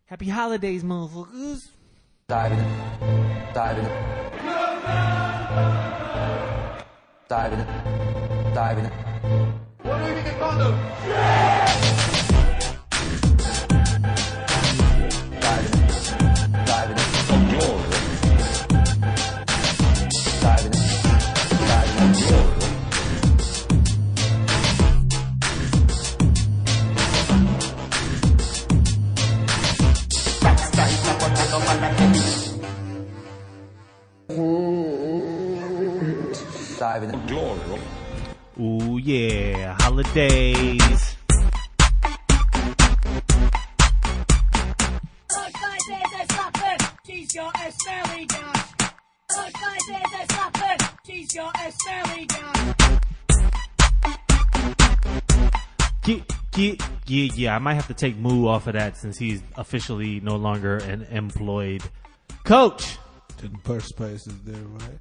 Happy holidays, motherfuckers. Diving it. Diving it. Diving it. Diving it. What do you think it's called? Diving it. Diving it. Glory. Diving it. Diving it. Glory. Diving it. Glory. Ooh, yeah. Holidays. Yeah. I might have to take Moo off of that since he's officially no longer an employed coach. And purse price is there, right?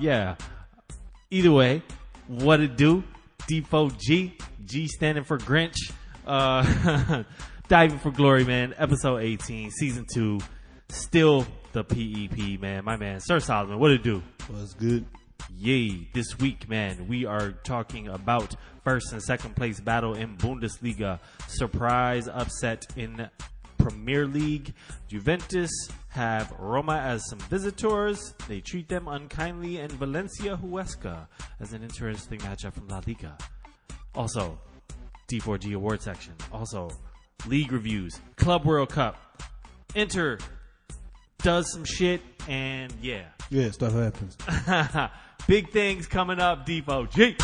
Yeah. Either way, what it do? D4G. G standing for Grinch. Diving for Glory, man. Episode 18, season 2. Still the PEP, man. My man, Sir Solomon, what it do? What's good? Yay. This week, man, we are talking about first and second place battle in Bundesliga. Surprise upset in Premier League. Juventus have Roma as some visitors. They treat them unkindly, and Valencia Huesca as an interesting matchup from La Liga. Also, D4G award section. Also, league reviews, Club World Cup. Inter does some shit, and yeah. Yeah, stuff happens. Big things coming up, D4G.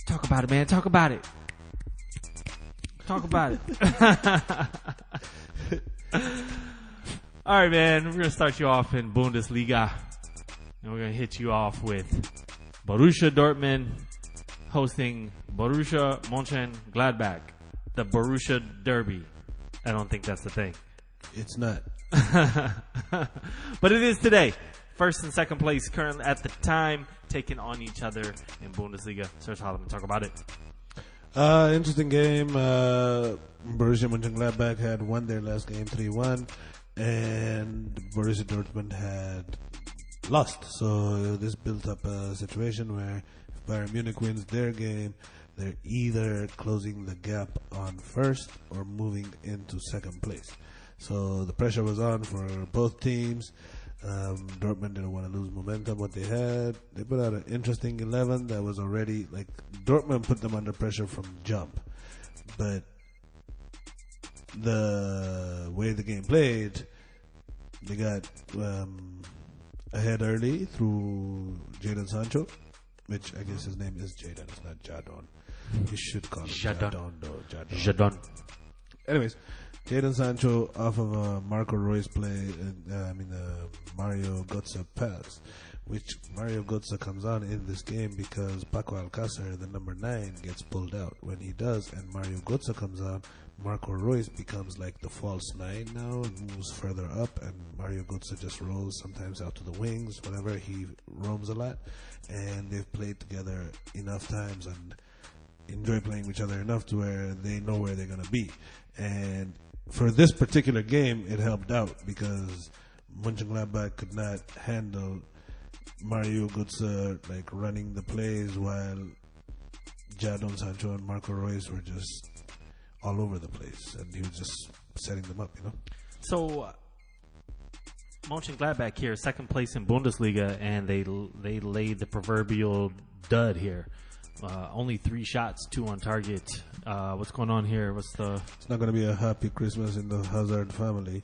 Talk about it, man. Talk about it. Talk about it. All right, man. We're going to start you off in Bundesliga. And we're going to hit you off with Borussia Dortmund hosting Borussia Mönchengladbach. The Borussia Derby. I don't think that's the thing. It's not. But it is today. First and second place currently at the time taking on each other in Bundesliga. Sir Solomon, talk about it. Interesting game. Borussia Mönchengladbach had won their last game 3-1, and Borussia Dortmund had lost. So this built up a situation where if Bayern Munich wins their game, they're either closing the gap on first or moving into second place. So the pressure was on for both teams. Dortmund didn't want to lose momentum. What they put out an interesting 11 that was already like Dortmund put them under pressure from jump, but the way the game played, they got ahead early through Jadon Sancho, which I guess his name is Jadon. It's not Jadon. You should call him Jadon though. Jadon. Anyways, Jadon Sancho off of a Marco Reus play, Mario Götze pass, which Mario Götze comes on in this game because Paco Alcácer, the number 9, gets pulled out. When he does and Mario Götze comes on, Marco Reus becomes like the false 9 now and moves further up, and Mario Götze just rolls sometimes out to the wings, whatever. He roams a lot, and they've played together enough times and enjoy playing with each other enough to where they know where they're going to be. And for this particular game, it helped out because Mönchengladbach could not handle Mario Götze like running the plays while Jadon Sancho and Marco Reus were just all over the place, and he was just setting them up, you know. So Mönchengladbach here, second place in Bundesliga, and they laid the proverbial dud here. Only 3 shots, 2 on target. What's going on here? It's not going to be a happy Christmas in the Hazard family.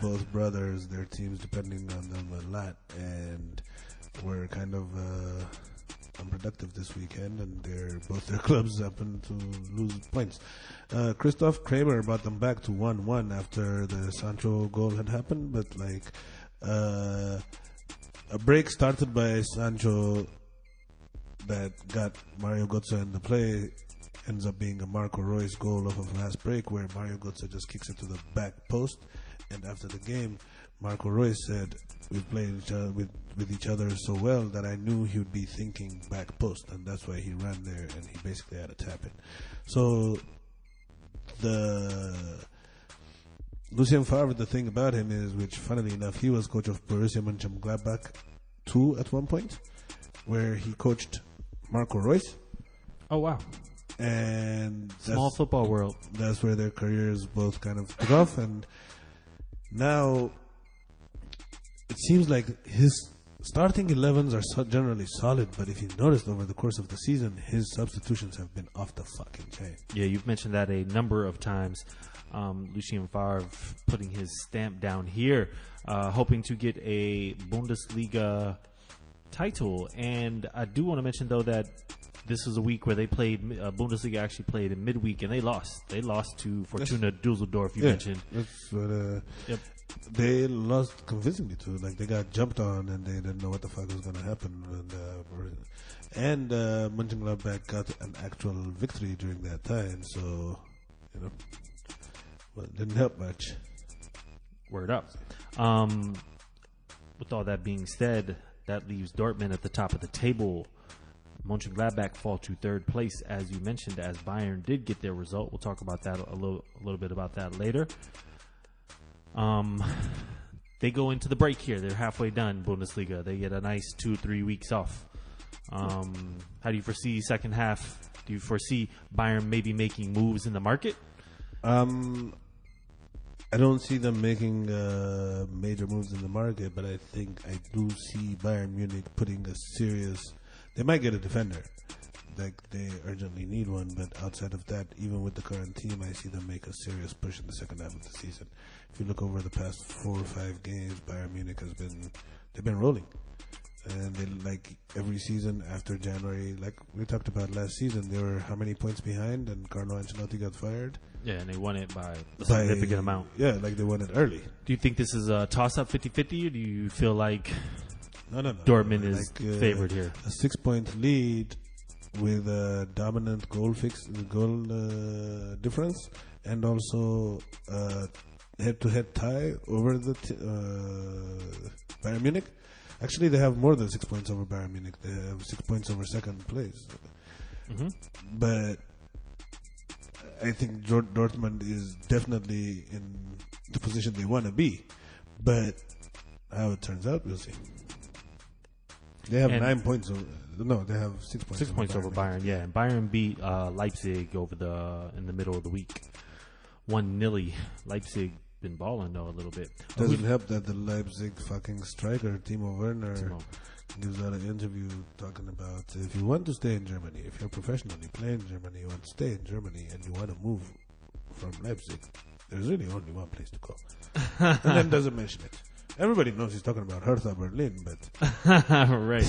Both brothers, their teams depending on them a lot, and we're kind of unproductive this weekend, and both their clubs happen to lose points. Christoph Kramer brought them back to 1-1 after the Sancho goal had happened, but a break started by Sancho that got Mario Götze in the play ends up being a Marco Reus goal off of last break, where Mario Götze just kicks it to the back post. And after the game, Marco Reus said, "We've played with each other so well that I knew he would be thinking back post, and that's why he ran there and he basically had a tap in." So the Lucien Favre, the thing about him is, which funnily enough, he was coach of Borussia Mönchengladbach 2 at one point, where he coached Marco Reus. Oh, wow. And small football world. That's where their careers both kind of took off, and now it seems like his starting 11s are generally solid, but if you noticed over the course of the season, his substitutions have been off the fucking chain. Yeah, you've mentioned that a number of times. Lucien Favre putting his stamp down here, hoping to get a Bundesliga title. And I do want to mention, though, that this was a week where they played, Bundesliga actually played in midweek, and they lost. They lost to Fortuna Dusseldorf, you mentioned. That's what, they lost convincingly too. Like, they got jumped on, and they didn't know what the fuck was going to happen. And Mönchengladbach got an actual victory during that time, so, well, it didn't help much. Word up. With all that being said, that leaves Dortmund at the top of the table. Mönchengladbach fall to third place, as you mentioned, as Bayern did get their result. We'll talk about that a little bit about that later. They go into the break here. They're halfway done, Bundesliga. They get a nice 2-3 weeks off. How do you foresee second half? Do you foresee Bayern maybe making moves in the market? I don't see them making major moves in the market, but I do see Bayern Munich putting a serious... They might get a defender. Like, they urgently need one, but outside of that, even with the current team, I see them make a serious push in the second half of the season. If you look over the past 4 or 5 games, Bayern Munich they've been rolling. And they, like, every season after January, like we talked about last season, they were how many points behind, and Carlo Ancelotti got fired? Yeah, and they won it by a significant amount. Yeah, like they won it early. Do you think this is a toss-up 50-50, or do you feel like no. Dortmund is favored here? A 6-point lead with a dominant goal difference, and also head-to-head tie over the Bayern Munich. Actually, they have more than 6 points over Bayern Munich. They have 6 points over second place. Mm-hmm. But I think Dortmund is definitely in the position they want to be. But how it turns out, we'll see. They have 9 points over... No, they have 6 points. 6 points over Bayern, yeah. And Bayern beat Leipzig in the middle of the week. 1-0. Leipzig been balling though a little bit. Doesn't help that the Leipzig fucking striker Timo Werner gives out an interview talking about, if you want to stay in Germany, if you're professionally playing in Germany, you want to stay in Germany, and you want to move from Leipzig, there's really only one place to go. And then doesn't mention it. Everybody knows he's talking about Hertha Berlin, but right.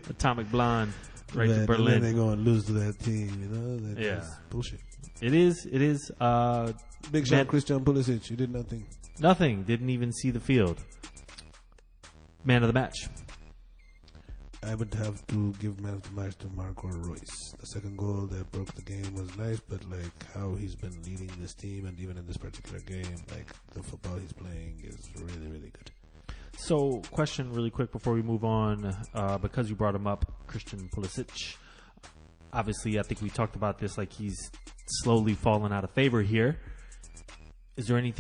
Atomic Blonde, right to Berlin. And then they go and lose to that team, That's bullshit. It is. Big shot, Christian Pulisic. You did nothing. Nothing. Didn't even see the field. Man of the match. I would have to give man of the match to Marco Reus. The second goal that broke the game was nice, but like how he's been leading this team, and even in this particular game, like the football he's playing is really, really good. So, question really quick before we move on, because you brought him up, Christian Pulisic. Obviously, I think we talked about this, like he's slowly fallen out of favor here. Is there any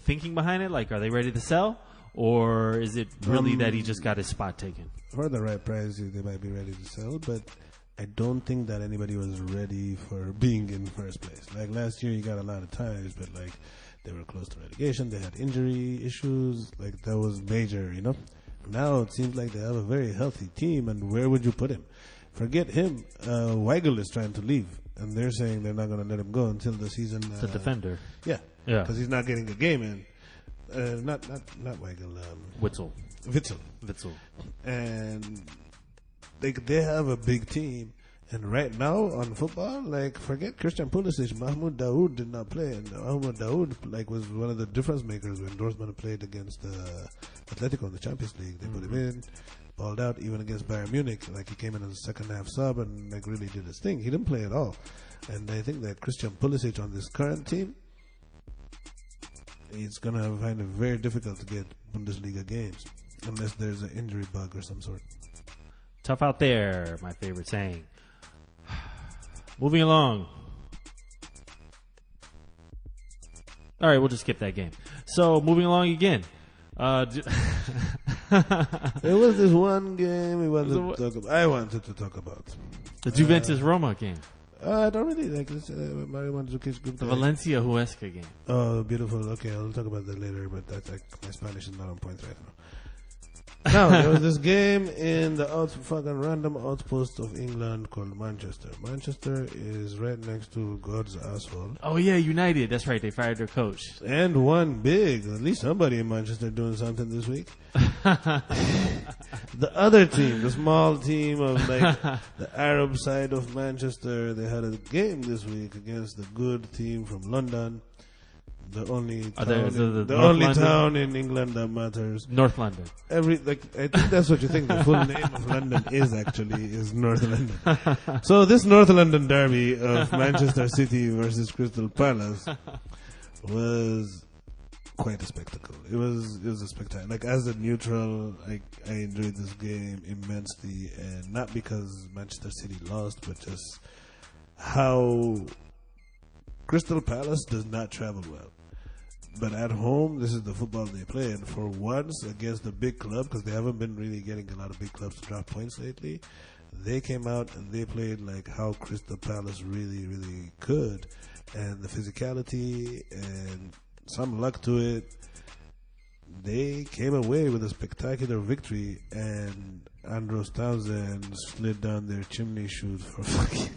thinking behind it? Like, are they ready to sell? Or is it really that he just got his spot taken? For the right price, they might be ready to sell, but I don't think that anybody was ready for being in first place. Like last year, he got a lot of ties, but like they were close to relegation. They had injury issues. Like that was major, Now it seems like they have a very healthy team, and where would you put him? Forget him. Weigl is trying to leave, and they're saying they're not going to let him go until the season. The defender. Yeah. Because he's not getting a game in. Not Weigel. Witzel. Witzel. And they have a big team. And right now on football, like, forget Christian Pulisic, Mahmoud Daoud did not play, and Mahmoud Daoud was one of the difference makers when Dortmund played against Atletico in the Champions League. They put him in, balled out, even against Bayern Munich. Like, he came in as a second half sub and like really did his thing. He didn't play at all, and I think that Christian Pulisic on this current team, he's gonna find it very difficult to get Bundesliga games unless there's an injury bug or some sort. Tough out there, my favorite saying. Moving along. All right, we'll just skip that game. So, moving along again. There was this one game I wanted to talk about. The Juventus-Roma game. I don't really like this. Mario Mandzukic group. The Valencia-Huesca game. Oh, beautiful. Okay, I'll talk about that later, but that's like, my Spanish is not on point right now. Now, there was this game in the fucking random outpost of England called Manchester. Manchester is right next to God's asshole. Oh, yeah, United. That's right. They fired their coach. And won big. At least somebody in Manchester doing something this week. The other team, the small team of like the Arab side of Manchester, they had a game this week against the good team from London. The only town in England that matters. North London. I think that's what you think the full name of London is North London. So this North London derby of Manchester City versus Crystal Palace was quite a spectacle. It was a spectacle. Like, as a neutral, I enjoyed this game immensely, and not because Manchester City lost, but just how Crystal Palace does not travel well. But at home, this is the football they play. And for once, against a big club, because they haven't been really getting a lot of big clubs to drop points lately, they came out and they played like how Crystal Palace really, really could. And the physicality and some luck to it, they came away with a spectacular victory. And Andros Townsend slid down their chimney chute for fucking...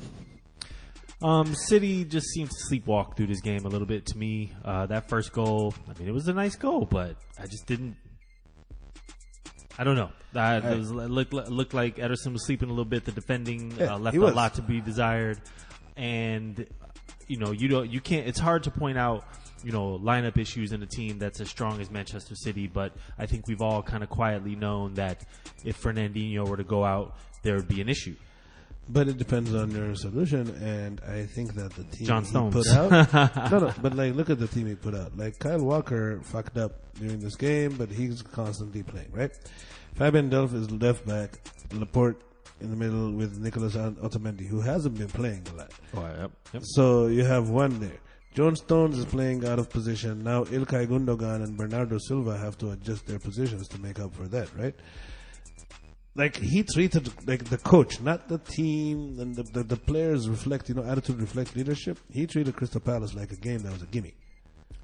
City just seemed to sleepwalk through this game a little bit to me. That first goal, I mean, it was a nice goal, but I just didn't. I don't know. It looked like Ederson was sleeping a little bit. The defending left a lot to be desired, and you can't. It's hard to point out lineup issues in a team that's as strong as Manchester City. But I think we've all kind of quietly known that if Fernandinho were to go out, there would be an issue. But it depends on your solution, and I think that the team John Stones. he put out... no, but like, look at the team he put out. Like, Kyle Walker fucked up during this game, but he's constantly playing, right? Fabian Delph is left back, Laporte in the middle with Nicolas Otamendi, who hasn't been playing a lot. Oh, yep. So you have one there. John Stones is playing out of position. Now Ilkay Gundogan and Bernardo Silva have to adjust their positions to make up for that, right? Like, he treated, like, the coach, not the team, and the players reflect, attitude reflects leadership. He treated Crystal Palace like a game that was a gimme.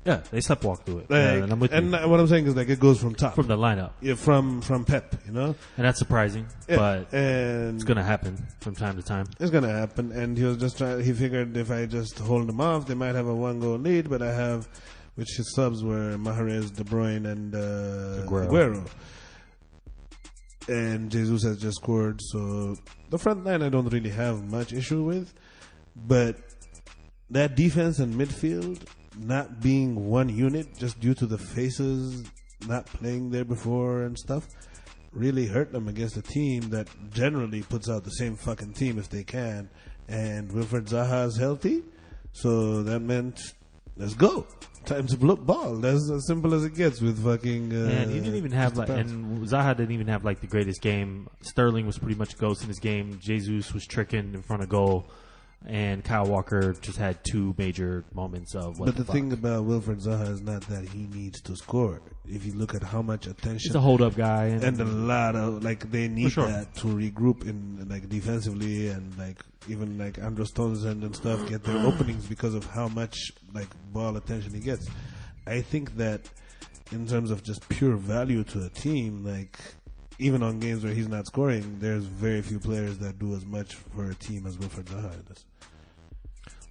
Yeah, they sleepwalked through it. Like, and I'm with you. What I'm saying is, like, it goes from top. From the lineup. Yeah, from Pep, And that's surprising, but and it's going to happen from time to time. It's going to happen, and he was just he figured if I just hold them off, they might have a one-goal lead, but I have, which his subs were Mahrez, De Bruyne, and Aguero. And Jesus has just scored, so the front line I don't really have much issue with, but that defense and midfield not being one unit just due to the faces not playing there before and stuff really hurt them against a team that generally puts out the same fucking team if they can. And Wilfred Zaha is healthy, so that meant let's go. Time to ball. That's as simple as it gets with fucking. And he didn't even have and Zaha didn't even have like the greatest game. Sterling was pretty much a ghost in his game. Jesus was tricking in front of goal, and Kyle Walker just had two major moments of. But the thing about Wilfred Zaha is not that he needs to score. If you look at how much attention, he's a hold-up guy, and a lot of they need that to regroup in defensively, and even Andros Townsend and stuff get their openings because of how much ball attention he gets. I think that in terms of just pure value to a team, even on games where he's not scoring, there's very few players that do as much for a team as Wilfred Zaha does.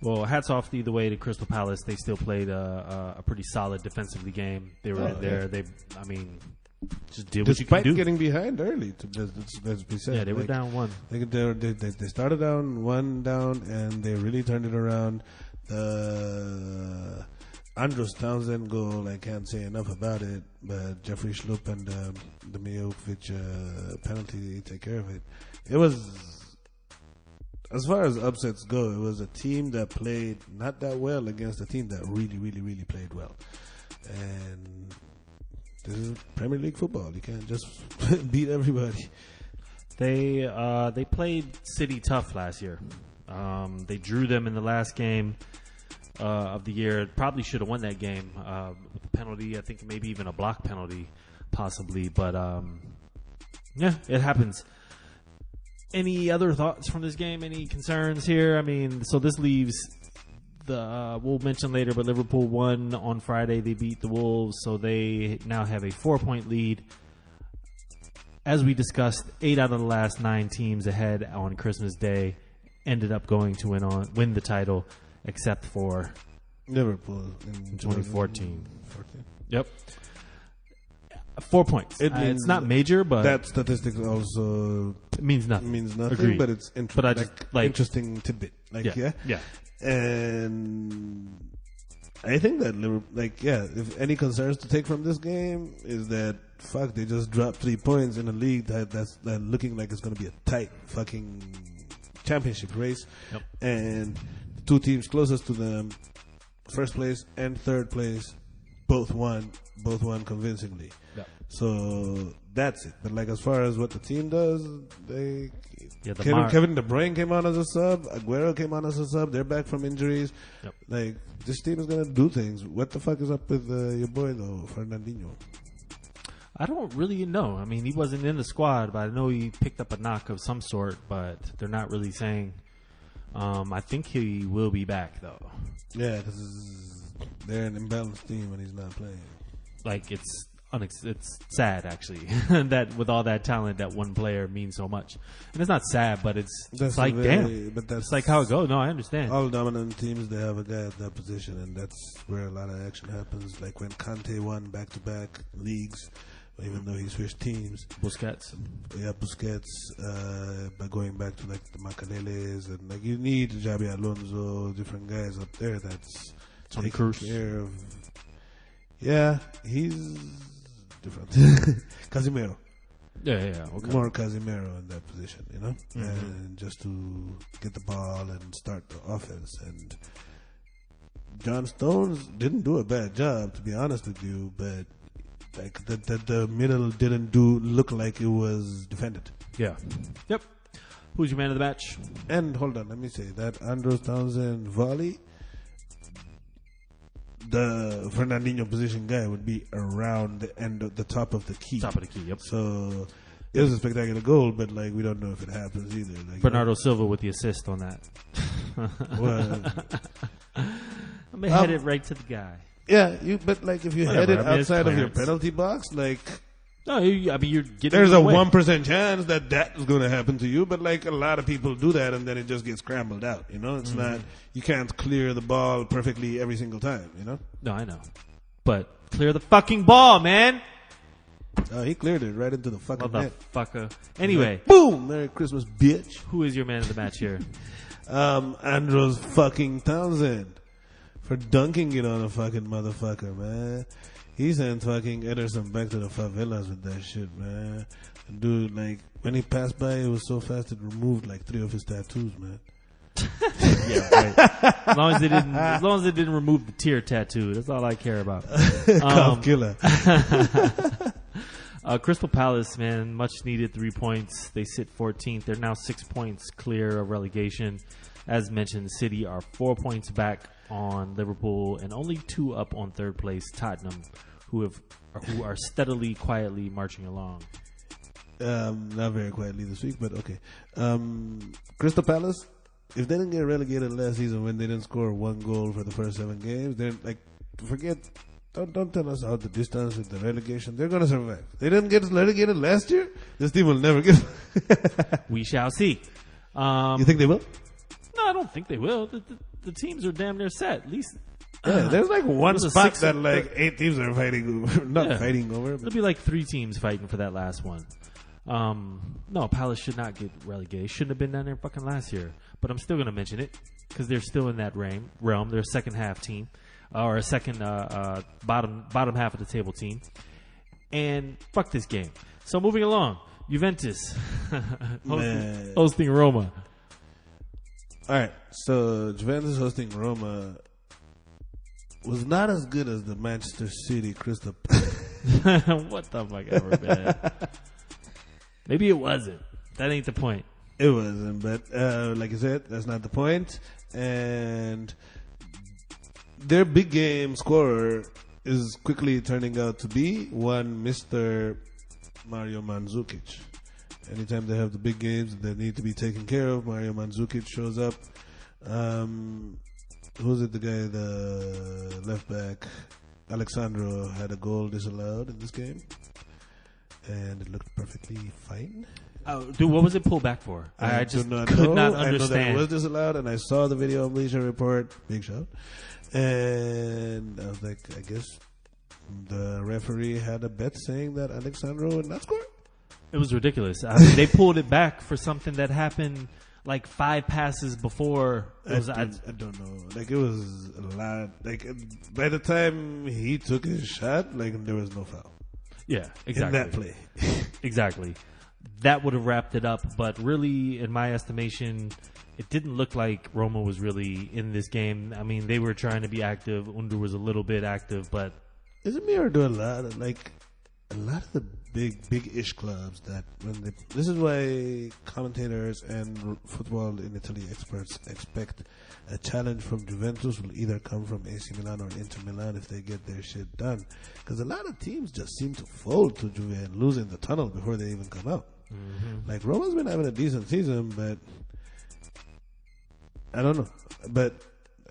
Well, hats off either way to Crystal Palace. They still played a pretty solid defensively game. They were there. Yeah. They, I mean, just did what you Despite can do. getting behind early, let's be said. Yeah, they were down 1. They started down 1 down, and they really turned it around. The Andros Townsend goal, I can't say enough about it, but Jeffrey Schlupp and the Mijovic penalty take care of it. It was, as far as upsets go, it was a team that played not that well against a team that really, really, really played well. And this is Premier League football. You can't just beat everybody. They played City tough last year. They drew them in the last game of the year. Probably should have won that game with a penalty. I think maybe even a block penalty, possibly. But yeah, it happens. Any other thoughts from this game? Any concerns here? I mean, so this leaves we'll mention later, but Liverpool won on Friday. They beat the Wolves, so they now have a 4-point lead. As we discussed, 8 out of the last 9 teams ahead on Christmas Day ended up going to win the title, except for Liverpool in 2014. Yep. 4 points. It's not major, but that statistic also it means nothing. Means nothing, Agreed. but it's interesting tidbit. Yeah. And I think that if any concerns to take from this game is that they just dropped 3 points in a league that's looking like it's going to be a tight fucking championship race. Yep. And 2 teams closest to them, first place and third place, both won convincingly. Yep. So that's it. But as far as what the team does, Kevin De Bruyne came on as a sub. Aguero came on as a sub. They're back from injuries. Yep. This team is gonna do things. What the fuck is up with your boy though, Fernandinho? I don't really know. I mean, he wasn't in the squad, but I know he picked up a knock of some sort. But they're not really saying. I think he will be back though. Yeah, because they're an imbalanced team when he's not playing. It's sad actually that with all that talent, that one player means so much. And it's not sad, but it's damn. But that's it's like how it goes. No, I understand. All dominant teams, they have a guy at that position, and that's where a lot of action happens. Like when Conte won back-to-back leagues, even though he switched teams. Busquets, by going back to the Makaleles, and you need Xabi Alonso, different guys up there that's Toni taking Kroos. care of. Yeah, he's different. Casemiro. Yeah. Okay. More Casemiro in that position, Mm-hmm. and just to get the ball and start the offense. And John Stones didn't do a bad job, to be honest with you, but the middle didn't look like it was defended. Yeah. Yep. Who's your man of the match? And hold on, let me say that Andros Townsend volley, the Fernandinho position guy would be around the end of the top of the key. Yep. So it was a spectacular goal, but we don't know if it happens either. Bernardo Silva with the assist on that. Well, I'm gonna head it right to the guy. Yeah, but if you head it outside of your penalty box, no, you're getting. There's a 1% chance that is going to happen to you, but a lot of people do that, and then it just gets scrambled out. It's not. You can't clear the ball perfectly every single time. No, I know, but clear the fucking ball, man. He cleared it right into the fucking net. Motherfucker. Anyway, boom! Merry Christmas, bitch. Who is your man of the match here? Andros fucking Townsend for dunking it on a fucking motherfucker, man. He sent fucking Ederson back to the favelas with that shit, man. And dude, when he passed by, it was so fast it removed 3 of his tattoos, man. Yeah, right. As long as they didn't remove the tear tattoo, that's all I care about. Cop killer. Crystal Palace, man, much needed 3 points. They sit 14th. They're now 6 points clear of relegation. As mentioned, City are 4 points back on Liverpool and only 2 up on third place Tottenham, who are steadily, quietly marching along. Not very quietly this week, but okay. Crystal Palace, if they didn't get relegated last season when they didn't score 1 goal for the first 7 games, they're forget. Don't tell us out the distance with the relegation. They're gonna survive. They didn't get relegated last year. This team will never get. We shall see. You think they will? No, I don't think they will. the teams are damn near set. At least Yeah, there's like one was a spot six- that like 8 teams are fighting over. Not Yeah. fighting over, There'll but be like 3 teams fighting for that last one. No, Palace should not get relegated. Shouldn't have been down there fucking last year. But I'm still going to mention it because they're still in that realm. They're a second half team or a second bottom half of the table team. And fuck this game. So moving along, Juventus hosting Roma. all right. So Juventus hosting Roma was not as good as the Manchester City Crystal. What the fuck ever, man. Maybe it wasn't. That ain't the point. It wasn't, but like I said, that's not the point. And their big game scorer is quickly turning out to be one Mr. Mario Mandzukic. Anytime they have the big games that need to be taken care of, Mario Mandzukic shows up. Who's it? The guy, the left back, Alexandro, had a goal disallowed in this game, and it looked perfectly fine. Oh, dude, what was it pulled back for? I just do could not know. I know that it understand. was disallowed, and I saw the video on Bleacher Report. Big shout. And I was like, I guess the referee had a bet saying that Alexandro would not score. It was ridiculous. I mean, they pulled it back for something that happened like 5 passes before. It was, I don't know. Like, it was a lot. Like, by the time he took his shot, like, there was no foul. yeah, exactly. In that play. Exactly. That would have wrapped it up, but really, in my estimation, it didn't look like Roma was really in this game. I mean, they were trying to be active. Under was a little bit active, but Is it me or do a lot of the big-ish clubs that when they... This is why commentators and football in Italy experts expect a challenge from Juventus will either come from AC Milan or Inter Milan if they get their shit done. Because a lot of teams just seem to fold to Juve and lose in the tunnel before they even come out. Mm-hmm. Like, Roma's been having a decent season, but I don't know. But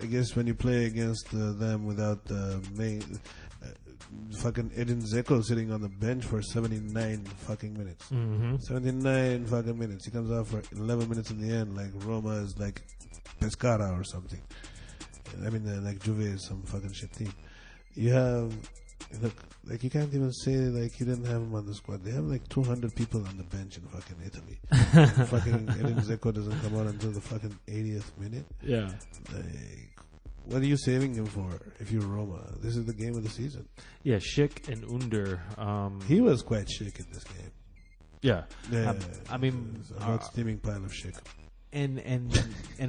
I guess when you play against them without the main... fucking Edin Dzeko sitting on the bench for 79 fucking minutes. 79 fucking minutes. He comes out for 11 minutes in the end. Like, Roma is like Pescara or something. I mean, like, Juve is some fucking shit team. You have, look, like, you can't even say, like, you didn't have him on the squad. They have, like, 200 people on the bench in fucking Italy. Fucking Edin Dzeko doesn't come on until the fucking 80th minute. yeah. Like, what are you saving him for if you're Roma? This is the game of the season. Yeah, Schick and Under. He was quite sick in this game. Yeah. Yeah, I mean, it's a hot steaming pile of shit. and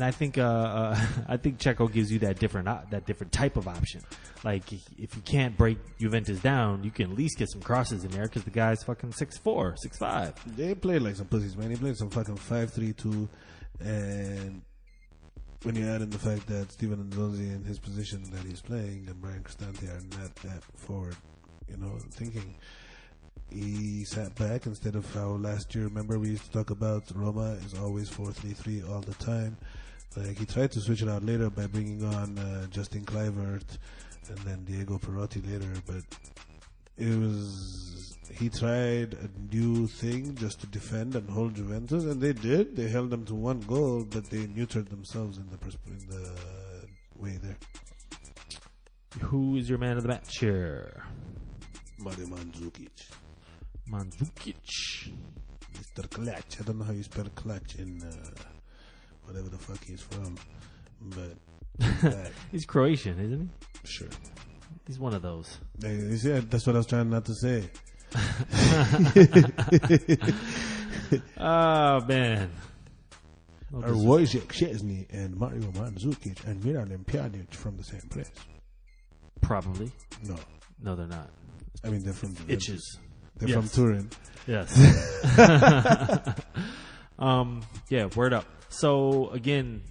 I think Checo gives you that different type of option. Like, if you can't break Juventus down, you can at least get some crosses in there because the guy's fucking 6'4", 6'5". They played like some pussies, man. He played some fucking 5-3-2, and when you add in the fact that Steven Nzonzi in his position that he's playing and Brian Cristante are not that forward, thinking. He sat back instead of how last year, remember we used to talk about Roma is always 4-3-3 all the time. Like, he tried to switch it out later by bringing on Justin Kluivert and then Diego Perotti later, but he tried a new thing just to defend and hold Juventus, and they did. They held them to 1 goal, but they neutered themselves in the way there. Who is your man of the match here? Mario Mandzukic. Mandzukic. Mr. Clutch. I don't know how you spell clutch in whatever the fuck he's from, but He's Croatian, isn't he? sure. He's one of those. You see, that's what I was trying not to say. Oh, man. Are Wojciech Szczesny and Mario Mandzukic and Miralem Pjanic from the same place? Probably. No. No, they're not. I mean, they're from Itches. They're Yes. from Turin. Yes. Yeah, word up. So, again,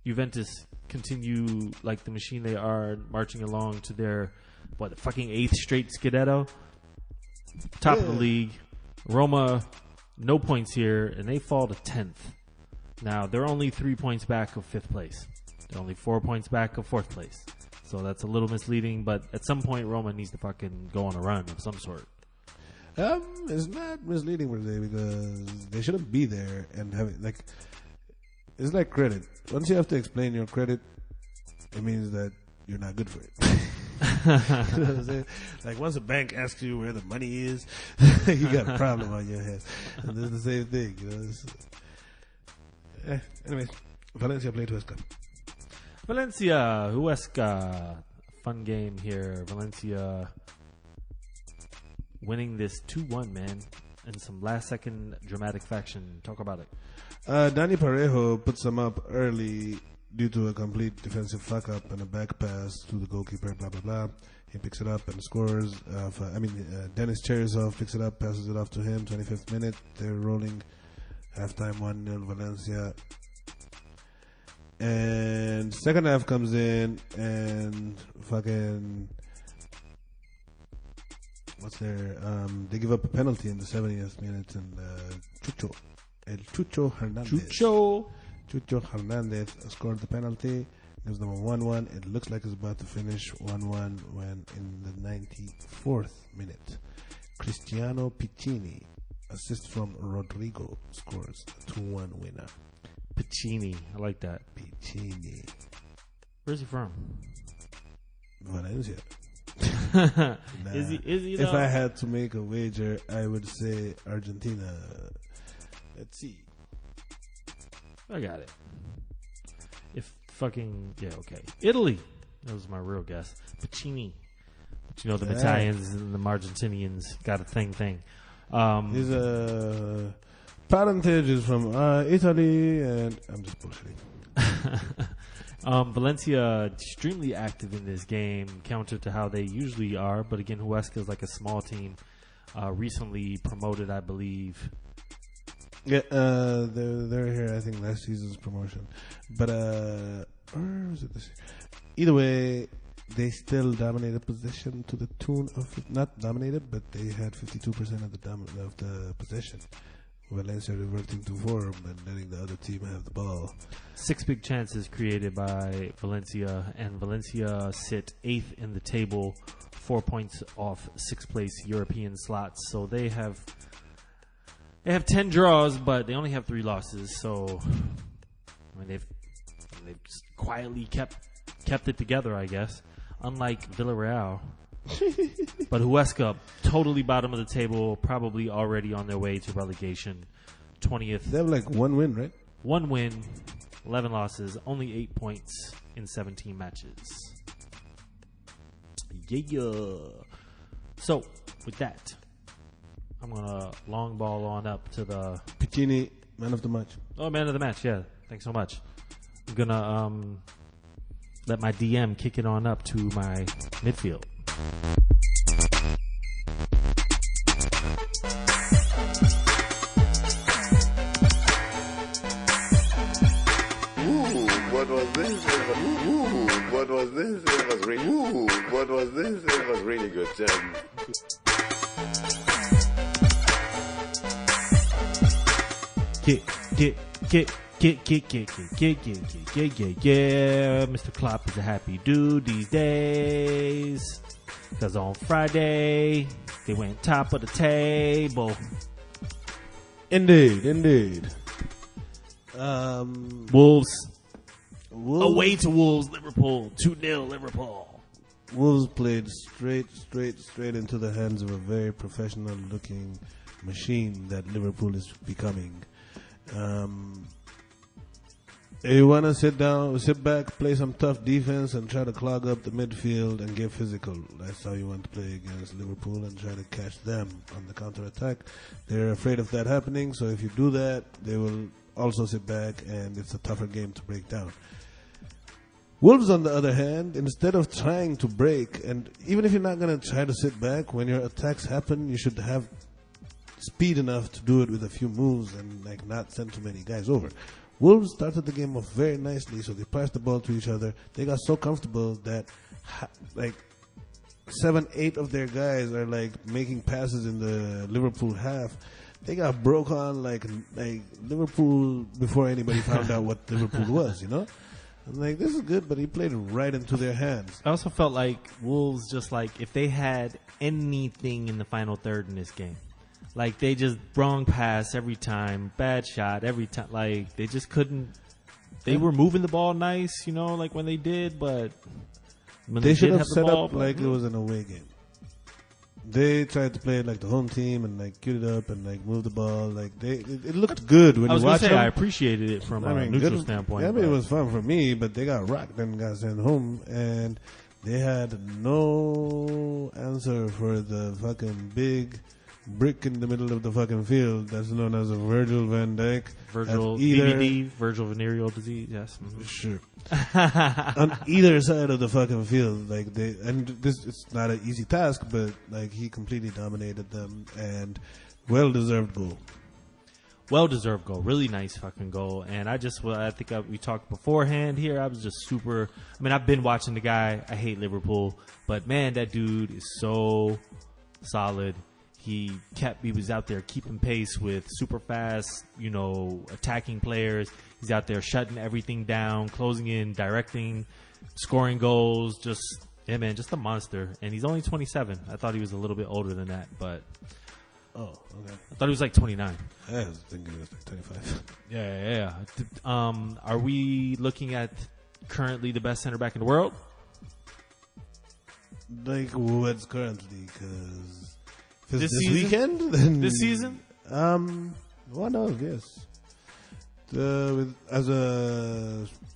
Juventus continue like the machine they are, marching along to their, fucking 8th straight Scudetto. Top of the league. Roma, no points here, and they fall to 10th. Now, they're only 3 points back of 5th place. They're only 4 points back of 4th place. So that's a little misleading, but at some point, Roma needs to fucking go on a run of some sort. It's not misleading per se because they shouldn't be there and have it like. It's like credit. Once you have to explain your credit, it means that you're not good for it. You know what I'm saying? Like once a bank asks you where the money is, you got a problem on your hands. And it's the same thing, you know. Anyways, Valencia played Huesca. Valencia, Huesca. Fun game here. Valencia winning this 2-1, man. And some last-second dramatic faction. Talk about it. Dani Parejo puts them up early due to a complete defensive fuck-up and a back pass to the goalkeeper, blah, blah, blah. He picks it up and scores. Dennis Cherysov picks it up, passes it off to him, 25th minute. They're rolling. Halftime 1-0 Valencia. And second half comes in and fucking... they give up a penalty in the 70th minute and Chucho Hernandez scored the penalty, gives them a 1-1. It looks like it's about to finish 1-1 when in the 94th minute, Cristiano Piccini, assist from Rodrigo, scores a 2-1 winner. Piccini, I like that. Piccini. Where's he from? Valencia. Nah. Is he If I had to make a wager, I would say Argentina. Let's see. I got it. Okay. Italy. That was my real guess. Piccini. But you know, the Italians and the Argentinians got a thing. His parentage is from Italy, and I'm just bullshitting. Valencia extremely active in this game, counter to how they usually are. But again, Huesca is like a small team, recently promoted, I believe. Yeah, they're here. I think last season's promotion, but or was it this year? Either way, they still dominated possession to the tune of not dominated, but they had 52% of the possession. Valencia reverting to form and letting the other team have the ball. 6 big chances created by Valencia, and Valencia sit 8th in the table, 4 points off 6th place European slots. So they have 10 draws, but they only have 3 losses. So I mean, they've quietly kept it together, I guess. Unlike Villarreal. But Huesca, totally bottom of the table, probably already on their way to relegation. 20th. They have like 1 win, right? 1 win, 11 losses, only 8 points in 17 matches. Yeah. So, with that, I'm going to long ball on up to the... Piccini, man of the match. Oh, man of the match, yeah. Thanks so much. I'm going to let my DM kick it on up to my midfield. What was this? What was this? It was really. What was this? It was really good. Yeah. Mr. Klopp is a happy dude these days. Because on Friday, they went top of the table. Indeed. Wolves. Away to Wolves, Liverpool. 2-0 Liverpool. Wolves played straight into the hands of a very professional-looking machine that Liverpool is becoming. You want to sit back, play some tough defense, and try to clog up the midfield and get physical. That's how you want to play against Liverpool and try to catch them on the counter-attack. They're afraid of that happening, so if you do that, they will also sit back, and it's a tougher game to break down. Wolves, on the other hand, instead of trying to break, and even if you're not going to try to sit back, when your attacks happen, you should have speed enough to do it with a few moves and like not send too many guys over. Wolves started the game off very nicely, so they passed the ball to each other. They got so comfortable that like 7-8 of their guys are like making passes in the Liverpool half. They got broke on like Liverpool before anybody found out what Liverpool was, you know? I'm like, this is good, but he played right into their hands. I also felt like Wolves just like if they had anything in the final third in this game. Like they just wrong pass every time, bad shot every time. Like they just couldn't They were moving the ball nice, like when they did, but when They should did have the set ball, up like it was an away game. They tried to play it like the home team and like queue it up and like move the ball. Like it looked good when I you was going watch to say, them. I appreciated it from a neutral standpoint. Yeah, I mean, it but- was fun for me, but they got rocked and got sent home, and they had no answer for the fucking big brick in the middle of the fucking field that's known as a Virgil van Dijk. Virgil At either- VVD, Virgil venereal disease. Yes. Mhm. Sure. On either side of the fucking field, like it's not an easy task, but like he completely dominated them, and well-deserved goal. Well-deserved goal. Really nice fucking goal. And I think we talked beforehand here. I was just super. I mean, I've been watching the guy. I hate Liverpool. But, man, that dude is so solid. He was out there keeping pace with super fast, attacking players. He's out there shutting everything down, closing in, directing, scoring goals. Just a monster. And he's only 27. I thought he was a little bit older than that, but Oh, okay. I thought he was like 29. I was thinking it was like 25. Yeah. Are we looking at currently the best center back in the world? Like what's currently? Because if it's This this season? weekend, then This season? One of yes.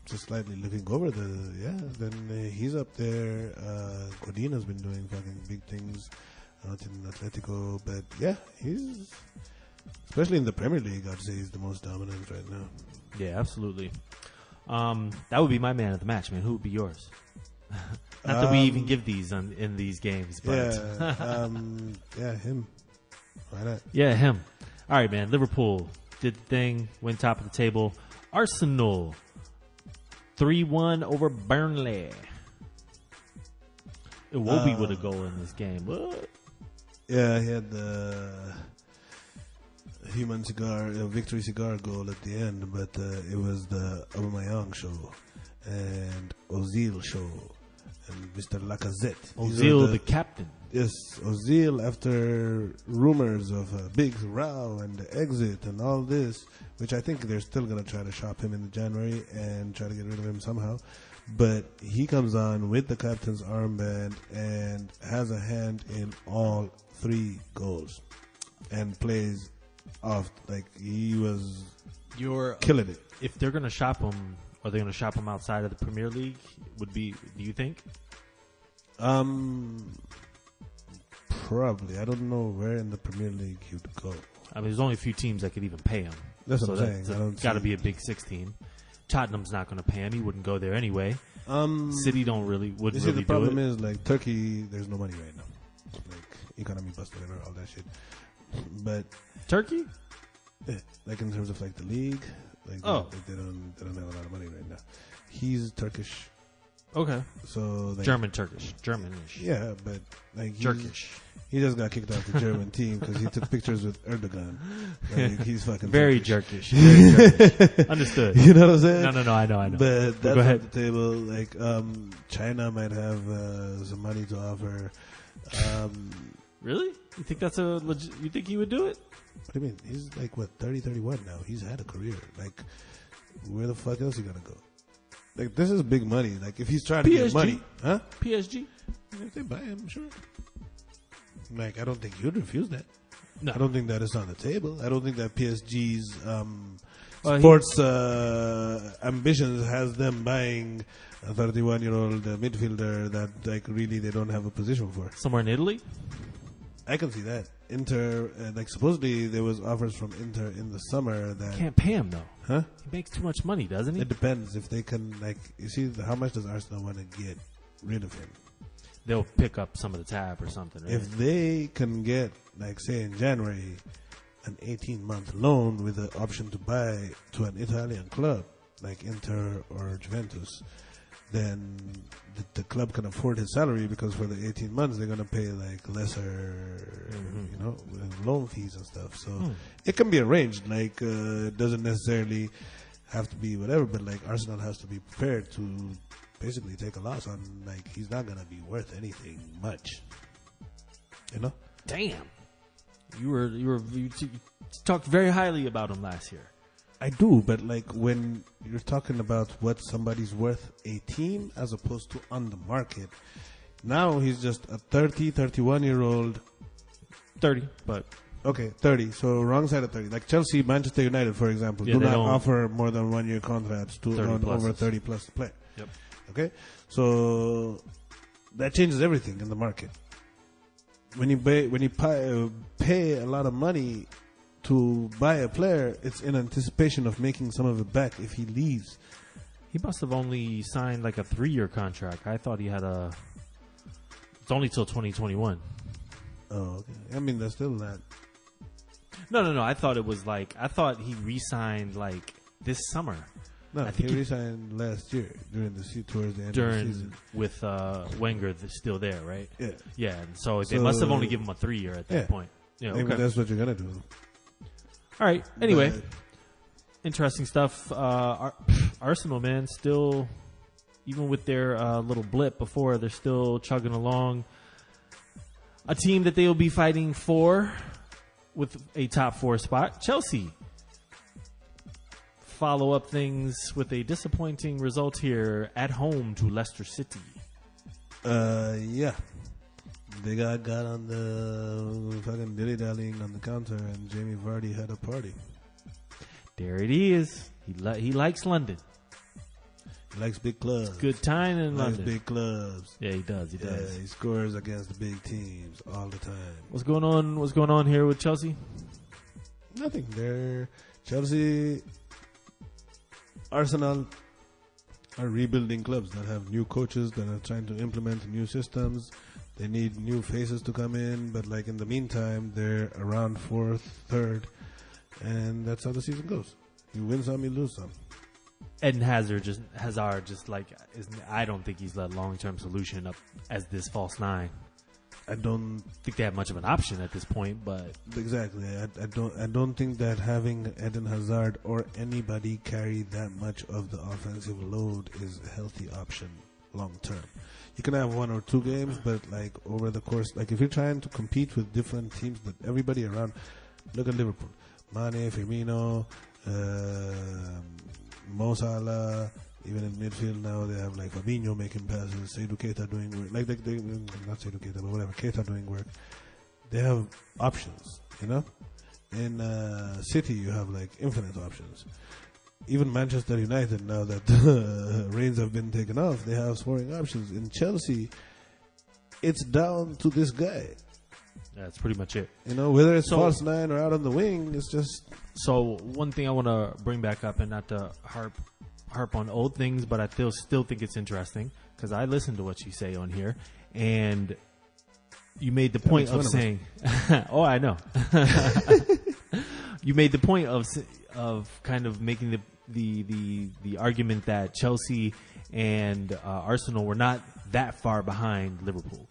Just slightly looking over then he's up there. Godin's been doing fucking big things out in Atletico, but yeah, he's especially in the Premier League. I'd say he's the most dominant right now. Yeah, absolutely. That would be my man of the match, man. Who would be yours? Not that we even give these in these games, but him. Why not? yeah, him. All right, man. Liverpool did the thing, went top of the table. Arsenal 3-1 over Burnley. Iwobi with a goal in this game. What? Yeah, he had the victory cigar goal at the end, but it was the Aubameyang show and Ozil show and Mr. Lacazette. Ozil, the captain. Yes, Ozil, after rumors of a big row and the exit and all this, which I think they're still going to try to shop him in January and try to get rid of him somehow. But he comes on with the captain's armband and has a hand in all 3 goals and plays off like he was killing it. If they're going to shop him, are they going to shop him outside of the Premier League? Do you think? Probably. I don't know where in the Premier League he would go. I mean, there's only a few teams that could even pay him. That's what I'm saying. I don't got to see- be a Big 16. Tottenham's not going to pay him. He wouldn't go there anyway. City wouldn't You see, really the do problem it. is like Turkey. There's no money right now. Like economy busted and all that shit. But Turkey? like in terms of like the league, like they don't have a lot of money right now. He's Turkish, Okay. so like, Germanish. Yeah, but like Turkish. He just got kicked off the German team because he took pictures with Erdogan. Like, he's fucking Very Turkish. Turkish. Very Turkish. Understood. You know what I'm saying? No, I know. But that's go ahead. on the table. Like China might have some money to offer. Really? You think that's you think he would do it? What do you mean? He's like, what, 30, 31 now. He's had a career. Like, where the fuck else he gonna go? Like, this is big money. Like, if he's trying to get PSG? money. Huh? PSG? If they buy him, sure. Like, I don't think he would refuse that. No. I don't think that is on the table. I don't think that PSG's Well, sports ambitions has them buying a 31-year-old midfielder that, like, really they don't have a position for. Somewhere in Italy? I can see that. Inter, like, supposedly there was offers from Inter in the summer that... Can't pay him, though. Huh? He makes too much money, doesn't he? It depends if they can, like, you see, how much does Arsenal want to get rid of him? They'll pick up some of the tab or something, right? If they can get, like, say in January, an 18-month loan with the option to buy to an Italian club, like Inter or Juventus, then the club can afford his salary because for the 18 months they're going to pay, like, lesser, you know, loan fees and stuff. So it can be arranged. Like, it doesn't necessarily have to be whatever, but, like, Arsenal has to be prepared to basically take a loss on, like, he's not going to be worth anything much. You know? Damn. You talked very highly about him last year. I do, but like when you're talking about what somebody's worth a team as opposed to on the market, now he's just a 31-year-old. 30, but Okay, 30. So wrong side of 30. Like Chelsea, Manchester United, for example, Yeah, do they not don't- offer more than 1 year contracts to 30 an over pluses. 30 plus player. Yep. Okay, so that changes everything in the market. When you pay a lot of money to buy a player, it's in anticipation of making some of it back if he leaves. He must have only signed like a 3-year contract. I thought he had it's only till 2021. Oh, okay. I mean, that's still not. No. I thought he re-signed like this summer. No, I think he he- resigned last year towards the end of the During season. with Wenger still there, right? Yeah, Yeah, and so they must have only given him a 3-year at that Yeah. point. Yeah, maybe okay. that's what you're gonna do. All right. Anyway, But- interesting stuff. Arsenal, man, still, even with their little blip before, they're still chugging along. A team that they will be fighting for with a top 4 spot. Chelsea follow up things with a disappointing result here at home to Leicester City. Yeah. They got on the fucking dilly-dallying on the counter, and Jamie Vardy had a party. There it is. He likes London. He likes big clubs. Good time in He likes London. big clubs. Yeah, he does. He Yeah, does. he scores against the big teams all the time. What's going on? What's going on here with Chelsea? Nothing. They're Chelsea, Arsenal are rebuilding clubs that have new coaches that are trying to implement new systems. They need new faces to come in, but like in the meantime, they're around 4th, 3rd, and that's how the season goes. You win some, you lose some. Eden Hazard I don't think he's a long-term solution up as this false 9. I don't Think they have much of an option at this point, but exactly. I don't think that having Eden Hazard or anybody carry that much of the offensive load is a healthy option long term. You can have 1 or 2 games, but like over the course, like if you're trying to compete with different teams, but everybody around, look at Liverpool, Mane, Firmino, Mo Salah. Even in midfield now, they have like Fabinho making passes, Seydou Keita doing work. Like they not Seydou Keita, but whatever, Keita doing work. They have options, you know. In City, you have like infinite options. Even Manchester United, now that the reins have been taken off, they have scoring options. In Chelsea, it's down to this guy. that's pretty much it. You know, whether it's So- false 9 or out on the wing, it's just So one thing I want to bring back up, and not to harp on old things, but I still think it's interesting because I listen to what you say on here, and you made the point makes of fun of saying, "Oh, I know." You made the point of kind of making the argument that Chelsea and Arsenal were not that far behind Liverpool.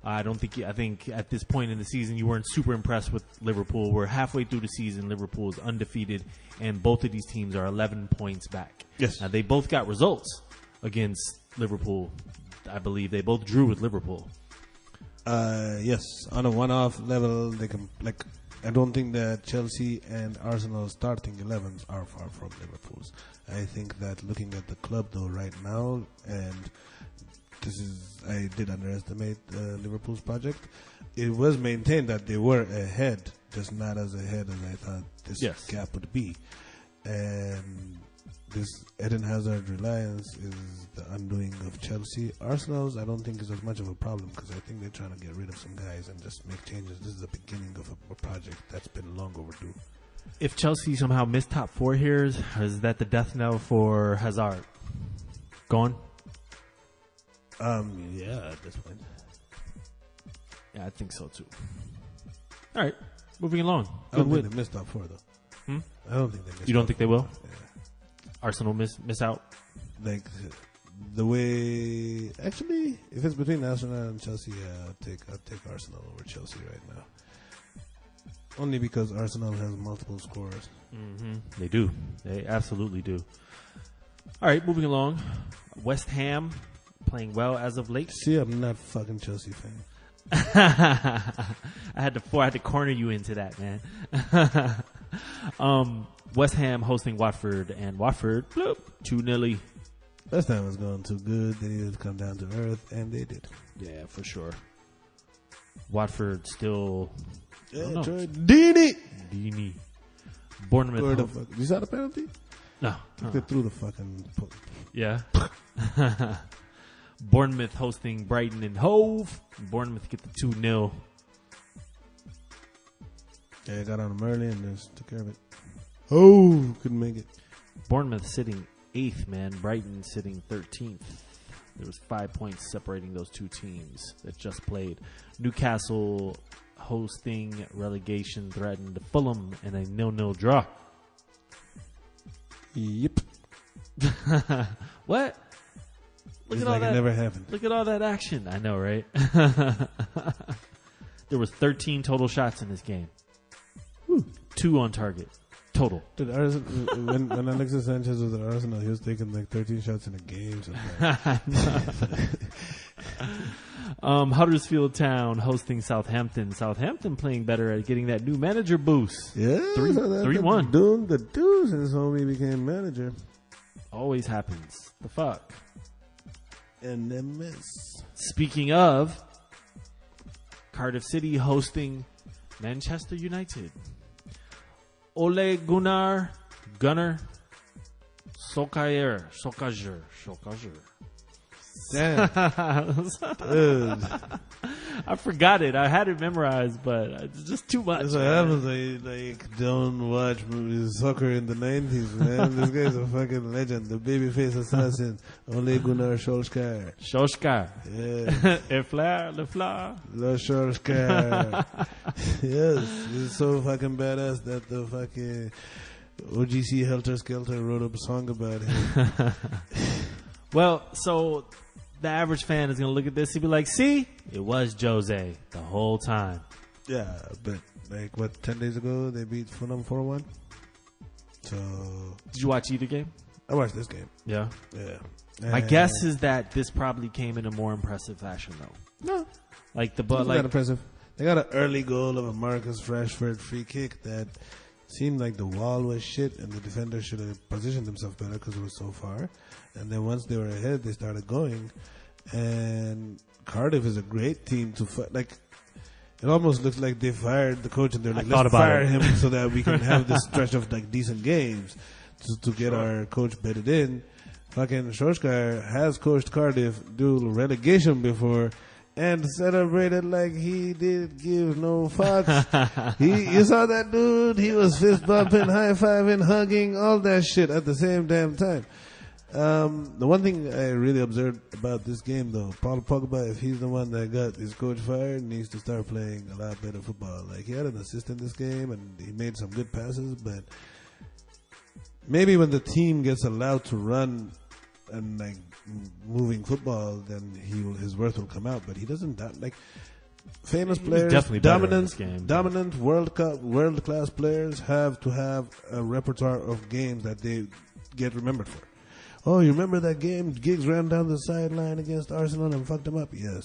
I think at this point in the season you weren't super impressed with Liverpool. We're halfway through the season. Liverpool is undefeated, and both of these teams are 11 points back. Yes. Now, they both got results against Liverpool. I believe they both drew with Liverpool. yes, on a one-off level, they can like. I don't think that Chelsea and Arsenal starting 11s are far from Liverpool's. I think that looking at the club though right now, and I did underestimate Liverpool's project. It was maintained that they were ahead, just not as ahead as I thought this Yes. gap would be. And this Eden Hazard reliance is the undoing of Chelsea. Arsenal's, I don't think is as much of a problem because I think they're trying to get rid of some guys and just make changes. This is the beginning of a project that's been long overdue. If Chelsea somehow missed top 4 here, is that the death knell for Hazard? Gone? Yeah, at this point. Yeah, I think so too. All right, moving along. I don't Good think win. they missed top 4 though. Hmm? I don't think they missed. You don't top think they 4. will? Yeah. Arsenal miss out? Like the way, actually, if it's between Arsenal and Chelsea, yeah, I'll take Arsenal over Chelsea right now. Only because Arsenal has multiple scorers. Mm-hmm. They do. They absolutely do. All right, moving along. West Ham playing well as of late. See, I'm not fucking Chelsea fan. I had to corner you into that, man. West Ham hosting Watford, and Watford, bloop, 2-0. West Ham was going too good. They needed to come down to earth, and they did. Yeah, for sure. Watford still... Yeah, Troy Deeney. Bournemouth. Scored the fuck. You saw the penalty? No. They threw the fucking... Yeah. Bournemouth hosting Brighton and Hove. Bournemouth get the 2-0. Yeah, got on them early and just took care of it. Oh, couldn't make it. Bournemouth sitting 8th, man. Brighton sitting 13th. There was 5 points separating those two teams that just played. Newcastle hosting relegation threatened Fulham in a 0-0 draw. Yep. What? Look at all like that. It never happened. Look at all that action. I know, right? There was 13 total shots in this game. Woo. 2 on target. Total. Dude, when Alexis Sanchez was at Arsenal, he was taking like 13 shots in a game. Huddersfield Town hosting Southampton. Southampton playing better at getting that new manager boost. Yeah. 3-1. Doing the dude since homie became manager. Always happens. The fuck? And then miss. Speaking of, Cardiff City hosting Manchester United. Ole Gunnar Solskjaer. Damn. I forgot it. I had it memorized, but it's just too much. That's what happens. I don't watch soccer in the 90s, man. This guy's a fucking legend. The babyface assassin. Ole Gunnar Solskjaer. Yeah. Le Fleur. Le Solskjaer. Yes. He's so fucking badass that the fucking OGC Helter Skelter wrote a song about him. Well, so the average fan is going to look at this and be like, see, it was Jose the whole time. Yeah, but like, 10 days ago, they beat Fulham 4-1. So... Did you watch either game? I watched this game. Yeah? Yeah. My guess is that this probably came in a more impressive fashion, though. No. Like, It wasn't that impressive. They got an early goal of a Marcus Rashford free kick that seemed like the wall was shit and the defender should have positioned themselves better because it was so far. And then once they were ahead, they started going. And Cardiff is a great team to fight. Like, it almost looks like they fired the coach and they're like, let's fire him so that we can have this stretch of like decent games to get our coach bedded in. Fucking Solskjaer has coached Cardiff do relegation before and celebrated like he did give no fucks. You saw that dude? He was fist bumping, high fiving, hugging, all that shit at the same damn time. The one thing I really observed about this game, though, Paul Pogba, if he's the one that got his coach fired, needs to start playing a lot better football. Like, he had an assist in this game, and he made some good passes, but maybe when the team gets allowed to run and, like, moving football, then his worth will come out. But he doesn't, like, famous players, dominant World class players have to have a repertoire of games that they get remembered for. Oh, you remember that game? Giggs ran down the sideline against Arsenal and fucked them up? Yes.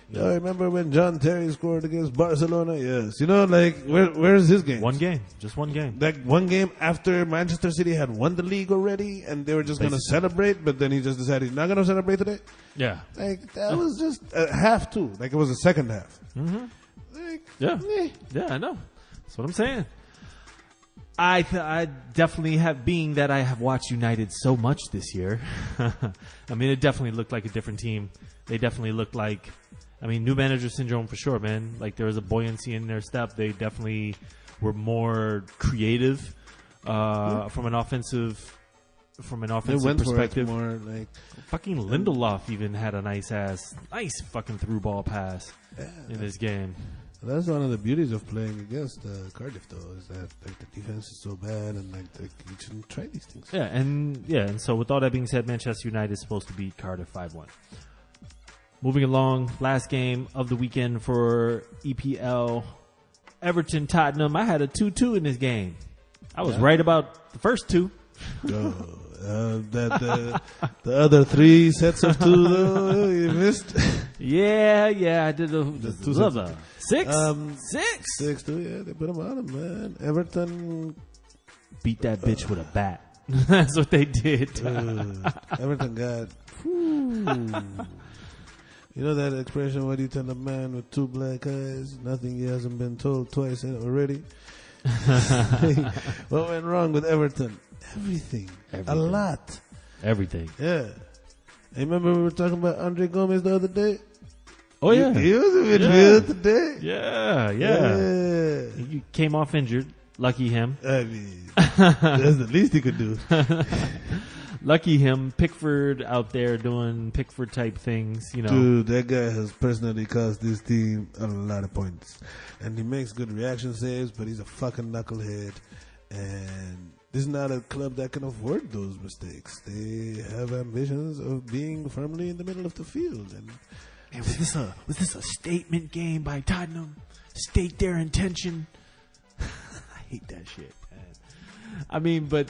Yeah. Oh, remember when John Terry scored against Barcelona? Yes. You know, like, where's his game? One game. Just one game. Like, one game after Manchester City had won the league already and they were just going to celebrate, but then he just decided he's not going to celebrate today? Yeah. Like, that was just half two. Like, it was a second half. Mm-hmm. Like, yeah. Yeah, I know. That's what I'm saying. I definitely have, being that I have watched United so much this year, I mean, it definitely looked like a different team. They definitely looked like, I mean, new manager syndrome for sure, man. Like, there was a buoyancy in their step. They definitely were more creative from an offensive perspective. More like fucking Lindelof even had a nice fucking through ball pass in this game. That's one of the beauties of playing against Cardiff, though, is that like the defense is so bad, and like you shouldn't try these things. And so with all that being said, Manchester United is supposed to beat Cardiff 5-1. Moving along, last game of the weekend for EPL, Everton Tottenham. I had a 2-2 in this game. I was right about the first two. The other 3 sets of 2, though, you missed. Yeah, I did the 2 sets. 6? 6? 6, too, yeah. They put them on him, man. Everton beat that bitch with a bat. That's what they did. Everton got. You know that expression, what do you tell a man with two black eyes? Nothing he hasn't been told twice already. What went wrong with Everton? Everything. A lot. Everything. Yeah. Hey, remember we were talking about Andre Gomez the other day? Oh, yeah. He was in midfield today. Yeah. He came off injured. Lucky him. I mean, that's the least he could do. Lucky him. Pickford out there doing Pickford type things, you know. Dude, that guy has personally cost this team a lot of points. And he makes good reaction saves, but he's a fucking knucklehead. And this is not a club that can afford those mistakes. They have ambitions of being firmly in the middle of the field. And was this a statement game by Tottenham? State their intention. I hate that shit, man. I mean, but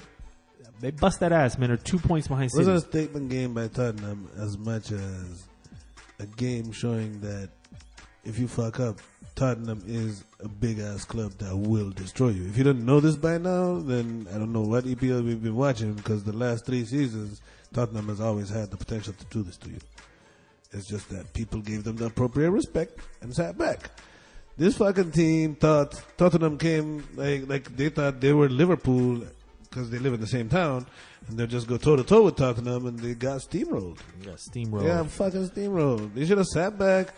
they bust that ass, man. They're 2 points behind it City. wasn't a statement game by Tottenham as much as a game showing that if you fuck up, Tottenham is a big-ass club that will destroy you. If you don't know this by now, then I don't know what EPL we've been watching, because the last 3 seasons, Tottenham has always had the potential to do this to you. It's just that people gave them the appropriate respect and sat back. This fucking team thought Tottenham came like they thought they were Liverpool because they live in the same town, and they'll just go toe-to-toe with Tottenham, and they got steamrolled. Yeah, fucking steamrolled. They should have sat back,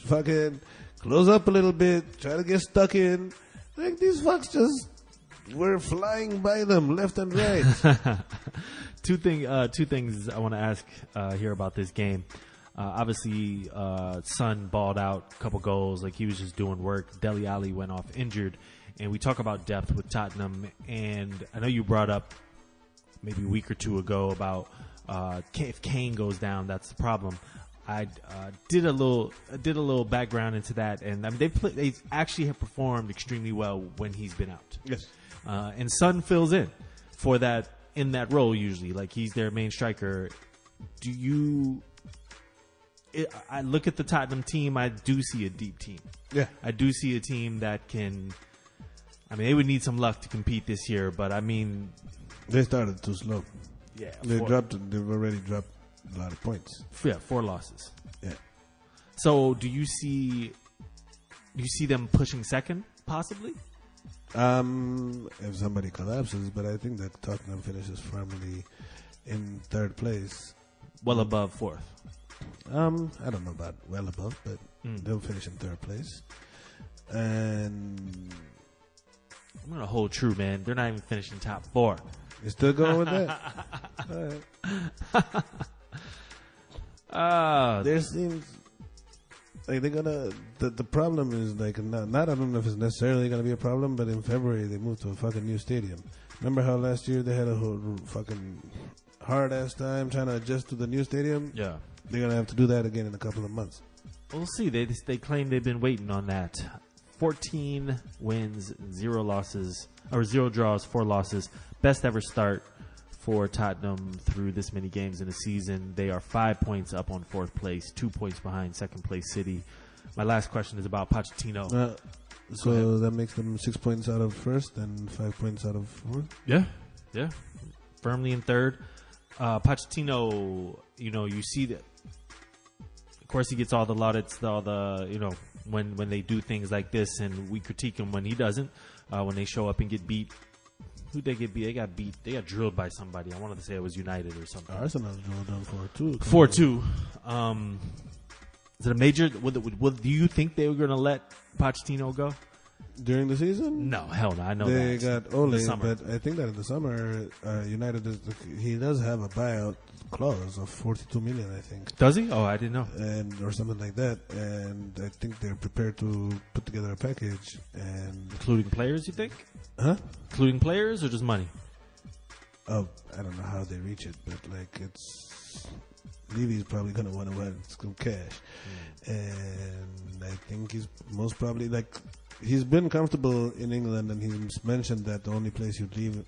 fucking close up a little bit, try to get stuck in. Like, these fucks just were flying by them left and right. Two things I want to ask here about this game. Obviously, Son balled out a couple goals, like he was just doing work. Dele Alli went off injured, and we talk about depth with Tottenham. And I know you brought up maybe a week or two ago about if Kane goes down, that's the problem. I did a little background into that, and I mean they actually have performed extremely well when he's been out. Yes, and Son fills in for that in that role usually, like he's their main striker. I look at the Tottenham team. I do see a deep team. Yeah, I do see a team that can. I mean, they would need some luck to compete this year, but I mean, they started too slow. Yeah, they've already dropped a lot of points. Yeah, 4 losses. Yeah. So, do you see them pushing second, possibly? If somebody collapses, but I think that Tottenham finishes firmly in 3rd place. Well above 4th. I don't know about well above, but they'll finish in 3rd place. And I'm gonna hold true, man. They're not even finishing top 4. You still going with that? All right. There seems like they're gonna. The problem is like not. I don't know if it's necessarily gonna be a problem, but in February they moved to a fucking new stadium. Remember how last year they had a whole fucking hard ass time trying to adjust to the new stadium? Yeah, they're gonna have to do that again in a couple of months. We'll see. They claim they've been waiting on that. 14 wins, 0 losses, or 0 draws, 4 losses. Best ever start for Tottenham through this many games in a season. They are 5 points up on 4th place, 2 points behind 2nd place City. My last question is about Pochettino. So that makes them 6 points out of 1st and 5 points out of 4th? Yeah. Firmly in 3rd. Pochettino, you see that. Of course, he gets all the laudits, when they do things like this, and we critique him when he doesn't. When they show up and get beat. Who'd they get beat? They got beat. They got drilled by somebody. I wanted to say it was United or something. Arsenal's drilled them 4-2. 4-2. Is it a major? Do you think they were going to let Pochettino go during the season? No, hell no. I know they that. got Ole, but I think that in the summer, United he does have a buyout clause of 42 million. I think. Does he? Oh, I didn't know. Or something like that. And I think they're prepared to put together a package, and including players. You think? Huh? Including players or just money? Oh, I don't know how they reach it, but it's Levy's probably gonna want to win some cash, and I think he's most probably he's been comfortable in England, and he's mentioned that the only place you'd leave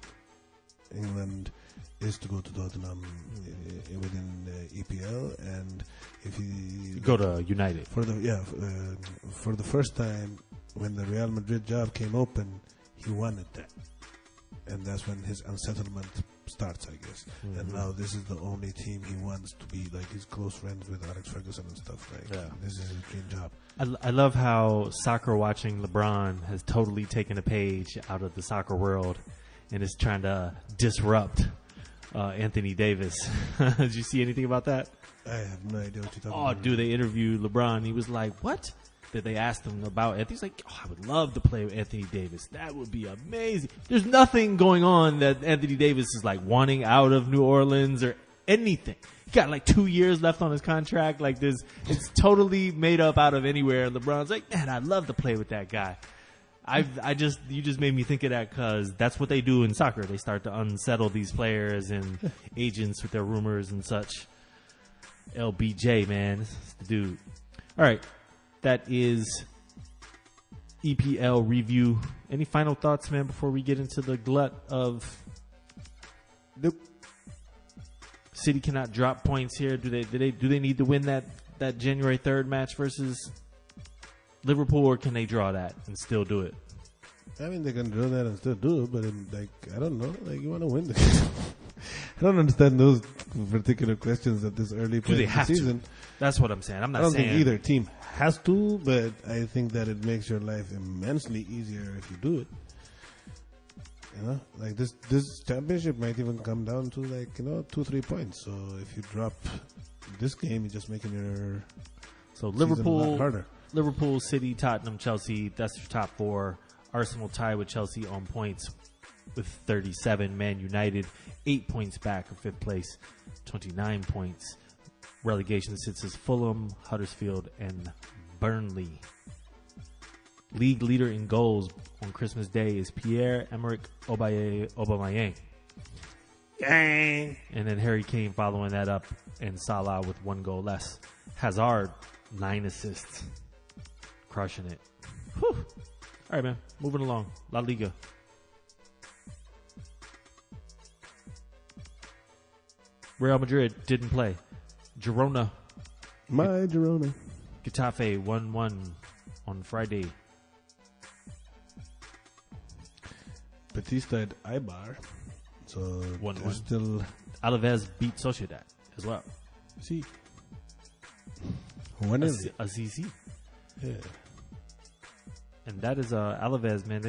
England is to go to Tottenham within the EPL, and if he go to United for the first time when the Real Madrid job came open, he wanted that. and that's when his unsettlement starts, I guess. And now this is the only team he wants to be like. He's close friends with Alex Ferguson and stuff. Like, this is his dream job. I love how soccer watching LeBron has totally taken a page out of the soccer world and is trying to disrupt Anthony Davis. Did you see anything about that? I have no idea what you're talking about. Oh, dude, they interviewed LeBron. He was like, what? That they asked him about Anthony. He's like, oh, I would love to play with Anthony Davis. That would be amazing. There's nothing going on that Anthony Davis is like wanting out of New Orleans or anything. He got like 2 years left on his contract. Like this, it's totally made up out of anywhere. And LeBron's like, man, I'd love to play with that guy. You just made me think of that because that's what they do in soccer. They start to unsettle these players and agents with their rumors and such. LBJ, man, this is the dude. All right. That is EPL review. Any final thoughts, man, before we get into the glut of Nope. City cannot drop points here? Do they need to win that January 3rd match versus Liverpool, or can they draw that and still do it? I mean, they can draw that and still do it, but I don't know. Like, you want to win the game. I don't understand those particular questions at this early point in the season. That's what I'm saying. I don't think either team has to, but I think that it makes your life immensely easier if you do it. You know, like this championship might even come down to 2-3 points. So if you drop this game, you're just making your Liverpool, season a lot harder. Liverpool, City, Tottenham, Chelsea. That's your top four. Arsenal tie with Chelsea on points with 37. Man United 8 points back for 5th place, 29 points. Relegation sits as Fulham, Huddersfield, and Burnley. League leader in goals on Christmas Day is Pierre-Emerick Aubameyang. Gang. And then Harry Kane following that up, and Salah with 1 goal less. Hazard, 9 assists. Crushing it. Whew. All right, man. Moving along. La Liga. Real Madrid didn't play. Girona. My Girona. Getafe 1-1 on Friday. Batista at Eibar. So 1-1. Still Alaves beat Sociedad as well. See. When is it? Azizi. Yeah. And that is Alaves, man.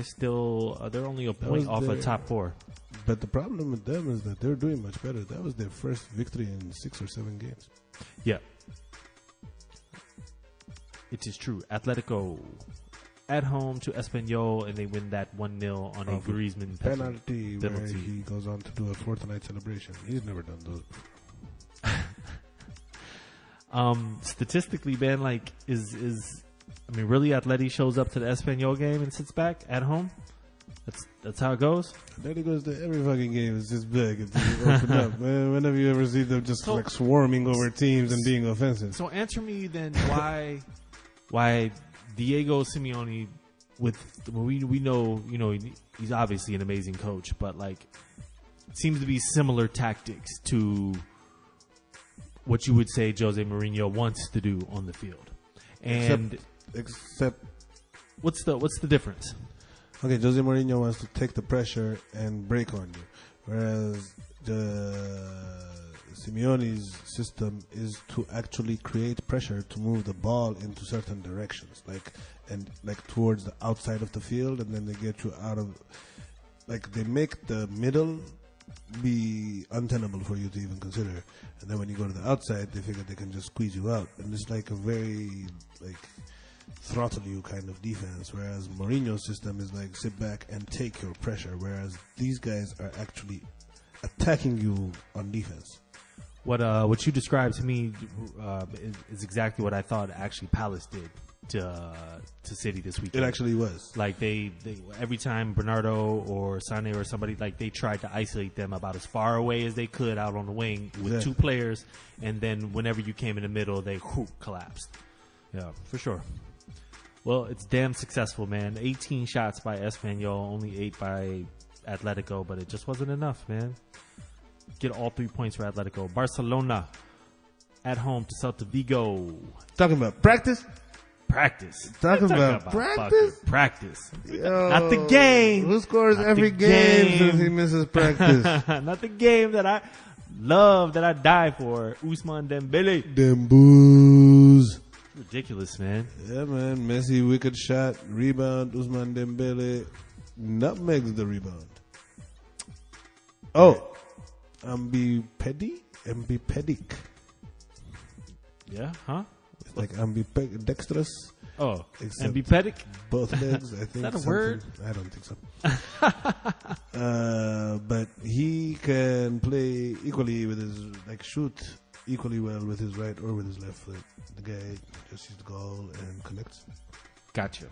They're only a point off of top 4. But the problem with them is that they're doing much better. That was their first victory in 6 or 7 games. Yeah. It is true. Atletico at home to Espanyol, and they win that 1-0 on a Griezmann penalty where he goes on to do a Fortnite celebration. He's never done those before. Statistically, man, really Atleti shows up to the Espanyol game and sits back at home? That's how it goes? Atleti goes to every fucking game. It's just big. It's open up. Man, whenever you ever see them just swarming over teams and being offensive. So answer me then why Diego Simeone, we know, he's obviously an amazing coach, but seems to be similar tactics to what you would say Jose Mourinho wants to do on the field. And except what's the difference? Okay, Jose Mourinho wants to take the pressure and break on you, whereas Simeone's system is to actually create pressure to move the ball into certain directions, like towards the outside of the field, and then they get you out of, they make the middle be untenable for you to even consider, and then when you go to the outside, they figure they can just squeeze you out, and it's a very throttle you kind of defense, whereas Mourinho's system is sit back and take your pressure, whereas these guys are actually attacking you on defense. What you described to me is exactly what I thought actually Palace did to City this weekend. It actually was. They every time Bernardo or Sané or somebody, they tried to isolate them about as far away as they could out on the wing with 2 players, and then whenever you came in the middle, they collapsed. Yeah, for sure. Well, it's damn successful, man. 18 shots by Espanyol, only 8 by Atletico, but it just wasn't enough, man. Get all 3 points for Atletico. Barcelona at home to Celta Vigo. Talking about practice? practice. Talking Talking about practice? fucking practice. Yo, Not the game. Who scores Not every the game game. since he misses practice? Not the game that I love, that I die for. Ousmane Dembele. Them boos. Ridiculous, man. Yeah, man. Messi, wicked shot, rebound. Ousmane Dembele nutmegs the rebound. Oh, ambipedic. Yeah, huh? It's like ambidextrous. Oh, Except ambipedic? Both legs, I think. Is that a something. word? I don't think so. But he can play equally with his, shoot equally well with his right or with his left foot. The guy just sees the goal and connects. Gotcha.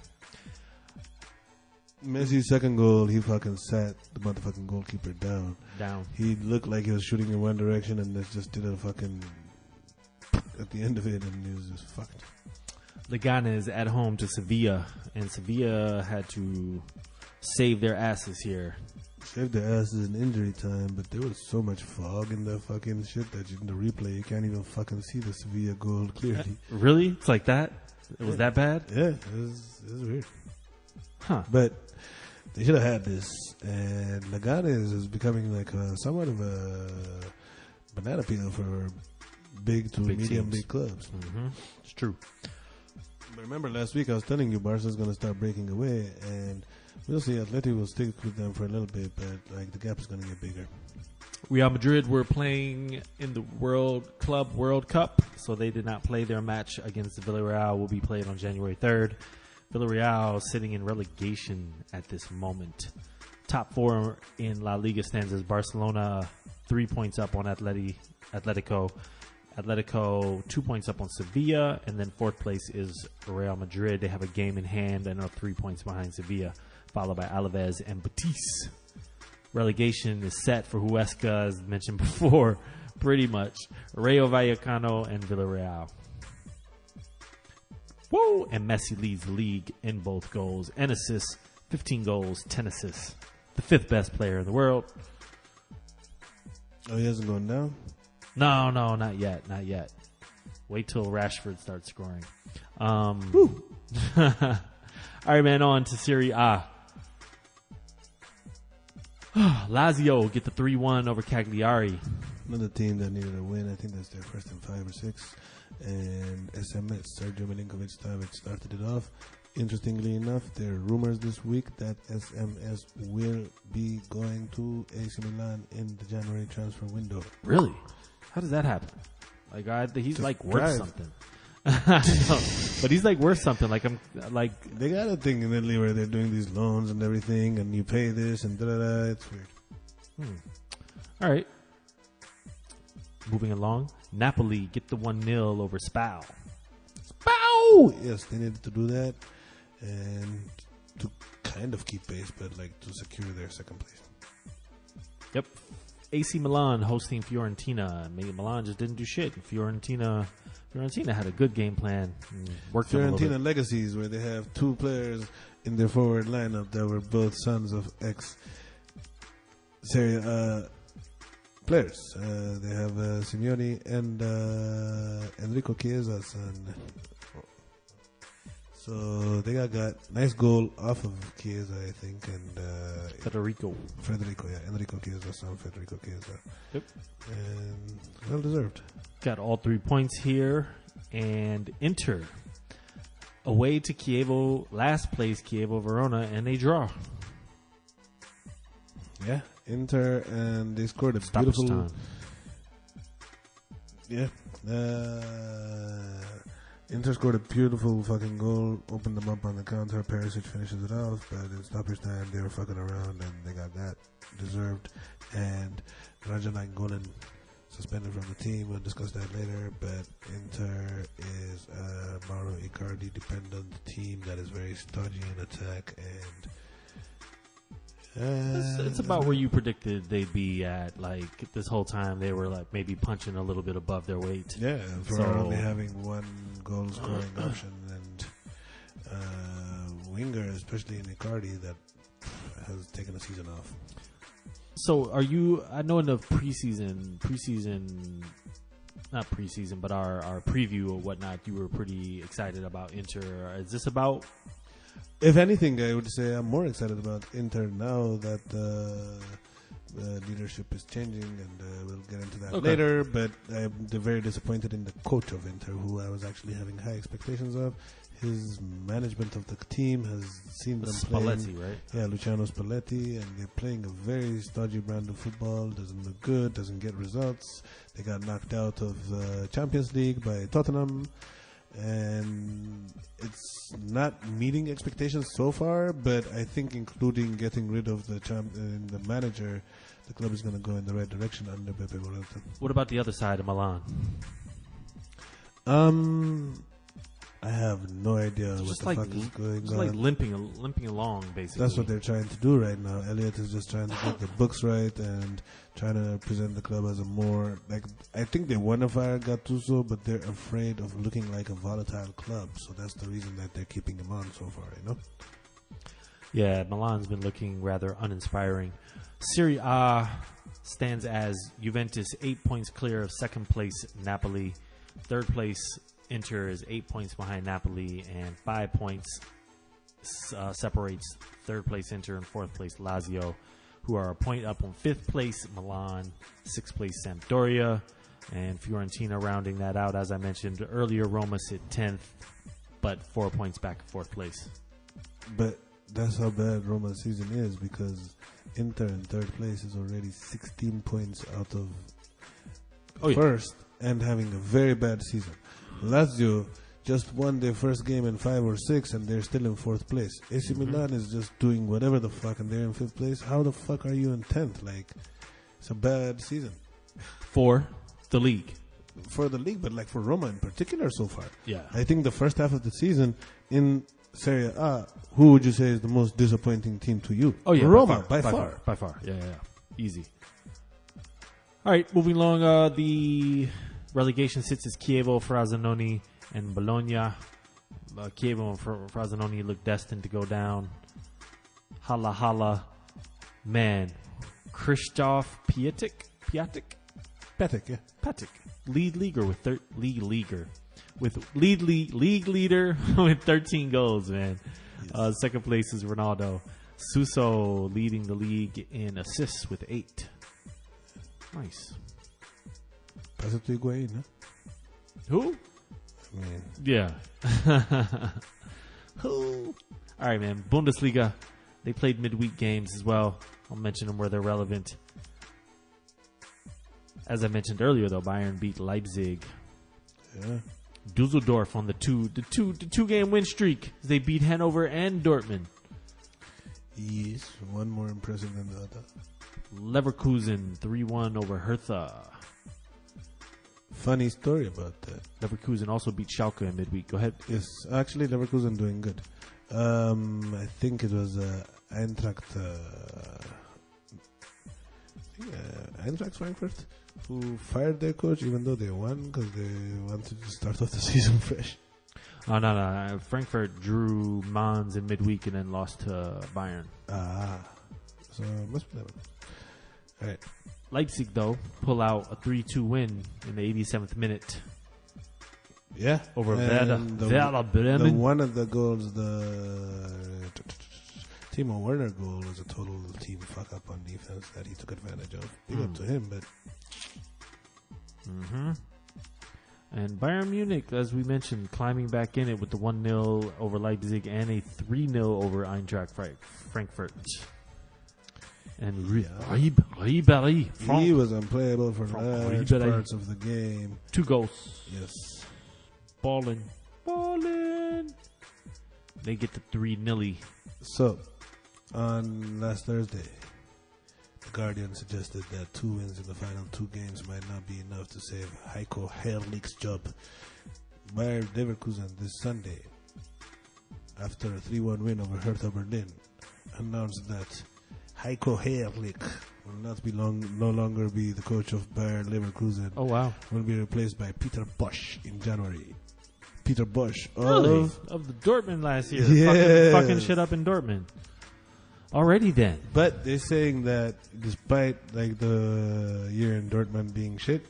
Messi's second goal, he fucking sat the motherfucking goalkeeper down. He looked like he was shooting in one direction and just did a fucking at the end of it, and he was just fucked. Leganes is at home to Sevilla, and Sevilla had to save their asses here. Saved their asses in injury time, but there was so much fog in the fucking shit that in the replay you can't even fucking see the Sevilla goal clearly. Really? It's like that? It was that bad? Yeah, it was weird. Huh. But they should have had this, and Leganes is becoming like somewhat of a banana peel for big to Big medium teams. big clubs. Mm-hmm. It's true. But remember last week I was telling you Barca's going to start breaking away, and we'll see. Atleti will stick with them for a little bit, but the gap is going to get bigger. Real Madrid were playing in the World Cup, so they did not play their match against Villarreal. Will be played on January 3rd. Villarreal sitting in relegation at this moment. Top four in La Liga stands as Barcelona 3 points up on Atletico. Atletico 2 points up on Sevilla, and then fourth place is Real Madrid. They have a game in hand and are 3 points behind Sevilla, followed by Alaves and Betis. Relegation is set for Huesca, as mentioned before, pretty much. Rayo Vallecano and Villarreal. Whoa! And Messi leads the league in both goals and assists. 15 goals, 10 assists. The fifth best player in the world. Oh, he hasn't gone down? No, not yet. Wait till Rashford starts scoring. All right, man, on to Serie A. Lazio get the 3-1 over Cagliari. Another team that needed a win. I think that's their first in 5 or 6. And SMS, Sergio Milinkovic-Savic started it off. Interestingly enough, there are rumors this week that SMS will be going to AC Milan in the January transfer window. Really? How does that happen? He's Just like worth drive. something. No, but he's like worth something. They got a thing in Italy where they're doing these loans and everything, and you pay this and da-da-da. It's weird. All right. Moving along. Napoli get the 1-0 over Spal. Spal! Yes, they needed to do that and to kind of keep pace, but to secure their second place. Yep. AC Milan hosting Fiorentina. Milan just didn't do shit. Fiorentina had a good game plan. And worked on it a little Fiorentina legacies, where they have 2 players in their forward lineup that were both sons of ex-Serie A players. They have Simeone and Enrico Chiesa's son. So they got nice goal off of Chiesa, I think, and Federico, Enrico Chiesa's son, Federico Chiesa. Yep. And well deserved. Got all 3 points here. And Inter away to Chievo, last place Chievo Verona, and they draw. Yeah, Inter, and they scored a Stoppage beautiful. time. Yeah, Inter scored a beautiful fucking goal, opened them up on the counter. Perisic finishes it off, but in stoppage time they were fucking around and they got that deserved. And Raja Nainggolan suspended from the team. We'll discuss that later. But Inter is a Mauro Icardi dependent team that is very stodgy in attack, and It's about where you predicted they'd be at. This whole time they were maybe punching a little bit above their weight. yeah, for only having one goal scoring option and winger, especially in Icardi, that has taken a season off. So are you? I know in the preseason not preseason, but our preview or whatnot, you were pretty excited about Inter. Is this about? If anything, I would say I'm more excited about Inter now that the leadership is changing, and we'll get into that later. But I'm very disappointed in the coach of Inter, who I was actually having high expectations of. His management of the team has seen them Spalletti, playing, right? Yeah, Luciano Spalletti, and they're playing a very stodgy brand of football. Doesn't look good, doesn't get results. They got knocked out of the Champions League by Tottenham, and it's not meeting expectations so far. But I think, including getting rid of the manager, the club is going to go in the right direction under Pepe Guardiola. What about the other side of Milan? I have no idea what the fuck is going on. Just like limping along, basically. That's what they're trying to do right now. Elliot is just trying to get the books right and trying to present the club as a more, like, I think they want to fire Gattuso, but they're afraid of looking like a volatile club. So that's the reason that they're keeping him on so far, you know? Yeah, Milan's been looking rather uninspiring. Serie A stands as Juventus 8 points clear of second place Napoli. Third place Inter is 8 points behind Napoli, and 5 points separates third place Inter and fourth place Lazio, who are a point up on fifth place Milan, sixth place Sampdoria, and Fiorentina rounding that out. As I mentioned earlier, Roma sit 10th, but 4 points back in fourth place. But that's how bad Roma's season is, because Inter in third place is already 16 points out of first and having a very bad season. Lazio just won their first game in 5 or 6, and they're still in fourth place. AC Milan is just doing whatever the fuck, and they're in fifth place. How the fuck are you in 10th? Like, it's a bad season for the league. For the league, but like for Roma in particular so far. Yeah. I think the first half of the season in Serie A, who would you say is the most disappointing team to you? Oh yeah, Roma, by far. Yeah. Easy. All right, moving along. The relegation sits as Chievo, Frosinone, and Bologna. Chievo and Frosinone look destined to go down. Hala. Man. Krzysztof Piatek, lead leaguer with league leader with 13 goals, man. Yes. Second place is Ronaldo. Suso leading the league in assists with 8. Nice. Pass it to Higuain, huh? Who? Man. Yeah. Who? All right, man. Bundesliga. They played midweek games as well. I'll mention them where they're relevant. As I mentioned earlier, though, Bayern beat Leipzig. Yeah. Dusseldorf on the two game win streak. They beat Hanover and Dortmund. Yes, one more impressive than the other. Leverkusen 3-1 over Hertha. Funny story about that. Leverkusen also beat Schalke in midweek. Go ahead. Yes, actually Leverkusen doing good. I think it was Eintracht Frankfurt who fired their coach, even though they won, because they wanted to start off the season fresh. Oh, no. Frankfurt drew Mainz in midweek and then lost to Bayern. So it must be that one. All right. Leipzig, though, pull out a 3-2 win in the 87th minute. Yeah. Over Werder Bremen. The one of the goals, the Timo Werner goal, was a total team fuck up on defense that he took advantage of. Big up to him, but... And Bayern Munich, as we mentioned, climbing back in it with the 1-0 over Leipzig and a 3-0 over Eintracht Frankfurt. And Ribéry. He was unplayable for large parts of the game. 2 goals. Yes. Ballin'. They get the 3-0. So, on last Thursday, the Guardian suggested that 2 wins in the final 2 games might not be enough to save Heiko Herrlich's job. Bayer Leverkusen this Sunday, after a 3-1 win over Hertha Berlin, announced that Heiko Herrlich will not be no longer be the coach of Bayer Leverkusen. Oh, wow. Will be replaced by Peter Bosch in January. Peter Bosch of the Dortmund last year. Yes. Fucking shit up in Dortmund. Already then. But they're saying that despite like the year in Dortmund being shit,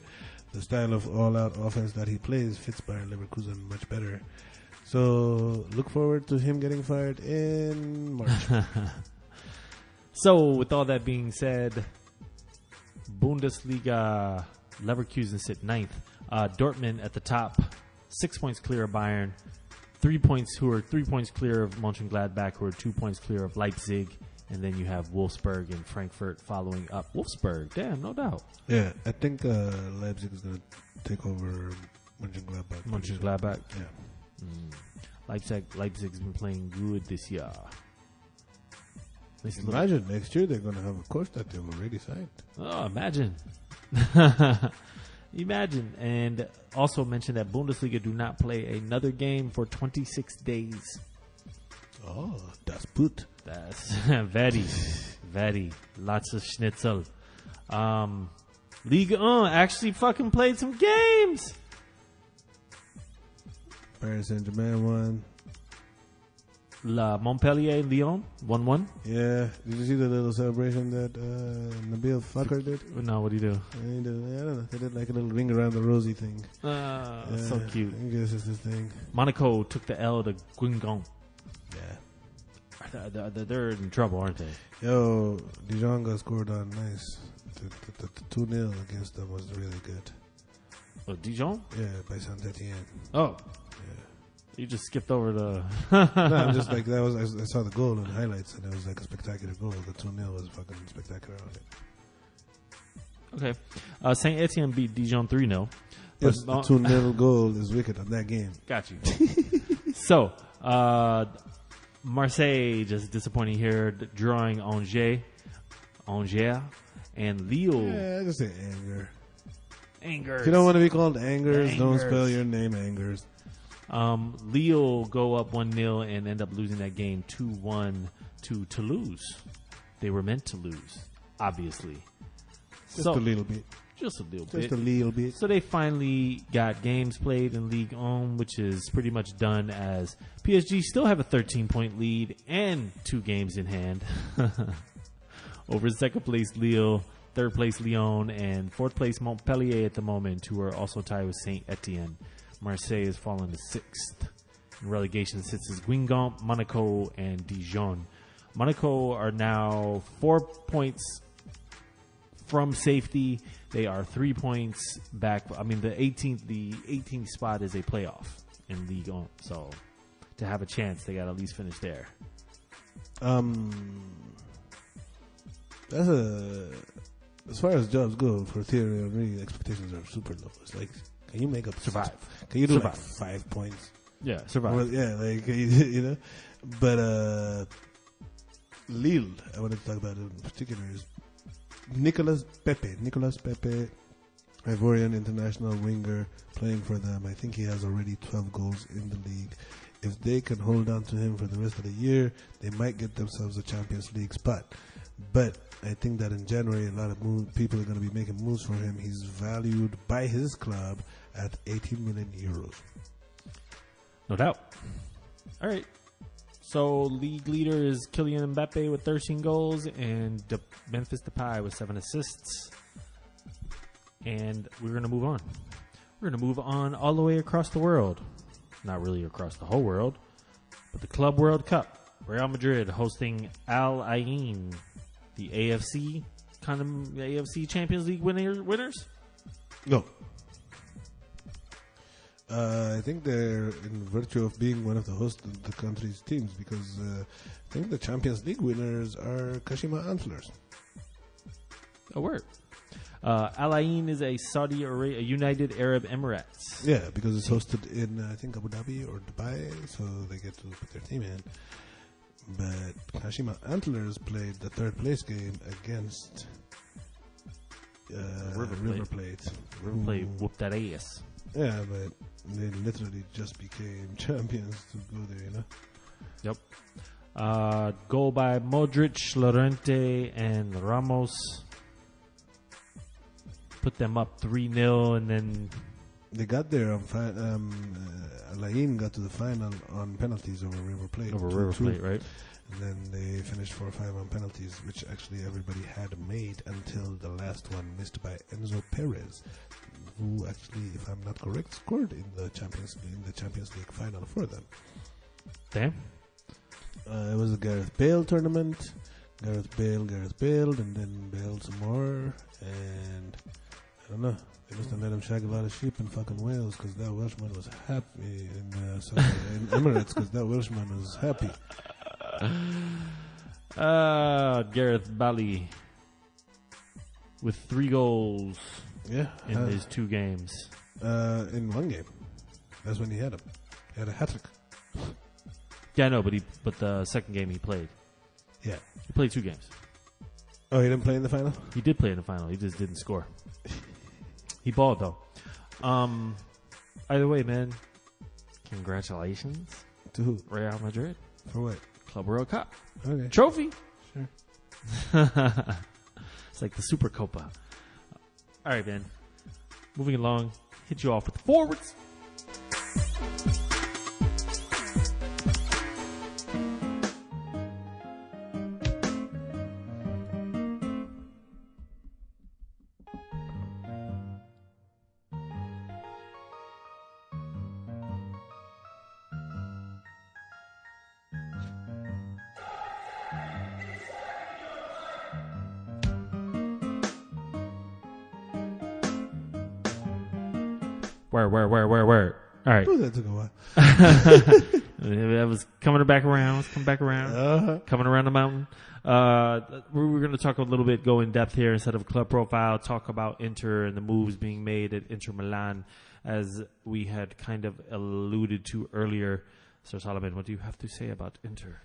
the style of all-out offense that he plays fits Bayer Leverkusen much better. So look forward to him getting fired in March. So, with all that being said, Bundesliga, Leverkusen sit 9th. Dortmund at the top, 6 points clear of Bayern. 3 points clear of Mönchengladbach, who are 2 points clear of Leipzig. And then you have Wolfsburg and Frankfurt following up. Wolfsburg, damn, no doubt. Yeah, I think Leipzig is going to take over Mönchengladbach. Mönchengladbach? Yeah. Leipzig's been playing good this year. Imagine next year they're going to have a coach that they've already signed. Oh, imagine. Imagine. And also mention that Bundesliga do not play another game for 26 days. Oh, that's good. That's very. Lots of schnitzel. Ligue 1 actually fucking played some games. Paris Saint-Germain won. Montpellier, Lyon, 1-1. Yeah. Did you see the little celebration that Nabil Fakir did? No, what do you do? I don't know. They did like a little ring around the rosy thing. So cute. I guess it's the thing. Monaco took the L to Guingamp. Yeah. They're in trouble, aren't they? Yo, Dijon got scored on nice. The 2-0 against them was really good. Oh, Dijon? Yeah, by Saint-Etienne. Oh. Yeah. You just skipped over the... No, I'm just like, that was. I saw the goal in the highlights, and it was like a spectacular goal. The 2-0 was fucking spectacular on it. Okay. Saint Etienne beat Dijon 3-0. Yes, the 2-0 goal is wicked on that game. Got you. So, Marseille just disappointing here, drawing Angers, and Lille. Yeah, I just say Anger. Angers. If you don't want to be called Angers, don't spell your name Angers. Lille go up 1-0 and end up losing that game 2-1 to Toulouse. They were meant to lose, obviously. Just a little bit. Just a little Just bit. a little bit. So they finally got games played in Ligue 1, which is pretty much done, as PSG still have a 13-point lead and 2 games in hand over second place Lille, third place Lyon, and fourth place Montpellier at the moment, who are also tied with Saint Etienne. Marseille has fallen to 6th. In relegation sits as Guingamp, Monaco, and Dijon. Monaco are now 4 points from safety. They are 3 points back. I mean, the 18th spot is a playoff in Ligue 1. So to have a chance, they got to at least finish there. That's as far as jobs go for Thierry Henry, expectations are super low. It's like, can you make up Survive? Can you do Survive. like 5 points? Yeah, survive. Well, yeah, like you know. But Lille, I wanted to talk about it in particular, is Nicolas Pepe, Ivorian international winger playing for them. I think he has already 12 goals in the league. If they can hold on to him for the rest of the year, they might get themselves a Champions League spot. But I think that in January, a lot of people are going to be making moves for him. He's valued by his club at 18 million euros. No doubt. All right. So league leader is Kylian Mbappe with 13 goals and Memphis Depay with 7 assists. And we're going to move on. We're going to move on all the way across the world. Not really across the whole world, but the Club World Cup. Real Madrid hosting Al Ain, the AFC Champions League winners. No. I think they're in virtue of being one of the hosts of the country's teams, because I think the Champions League winners are Kashima Antlers. Oh, word. Al Ain is a United Arab Emirates. Yeah, because it's hosted in, I think, Abu Dhabi or Dubai, so they get to put their team in. But Kashima Antlers played the third place game against River Plate. River Plate whooped that ass. Yeah, but they literally just became champions to go there, you know? Yep. Goal by Modric, Llorente, and Ramos. Put them up 3-0, and then... They got there on Alain got to the final on penalties over River Plate. Over River Plate, right? And then they finished 4-5 on penalties, which actually everybody had made until the last one missed by Enzo Perez. who actually, if I'm not correct, scored in the Champions League final for them. Damn. It was a Gareth Bale tournament. Gareth Bale, and then Bale some more. And I don't know. They must have let him shag a lot of sheep in fucking Wales because that Welshman was happy in Emirates because that Welshman was happy. Gareth Bale with 3 goals in his 2 games. In 1 game. That's when he had him. He had a hat-trick. Yeah, I know, but the second game he played. Yeah. He played 2 games. Oh, he didn't play in the final? He did play in the final. He just didn't score. He balled, though. Either way, man, congratulations. To who? Real Madrid. For what? Club World Cup. Okay. Trophy. Sure. It's like the Super Copa. All right, man. Moving along. Hit you off with the forwards. Where? All right. Oh, that took a while. That was coming back around. Coming around the mountain. We're going to talk a little bit, go in depth here instead of club profile, talk about Inter and the moves being made at Inter Milan, as we had kind of alluded to earlier. Sir Solomon, what do you have to say about Inter?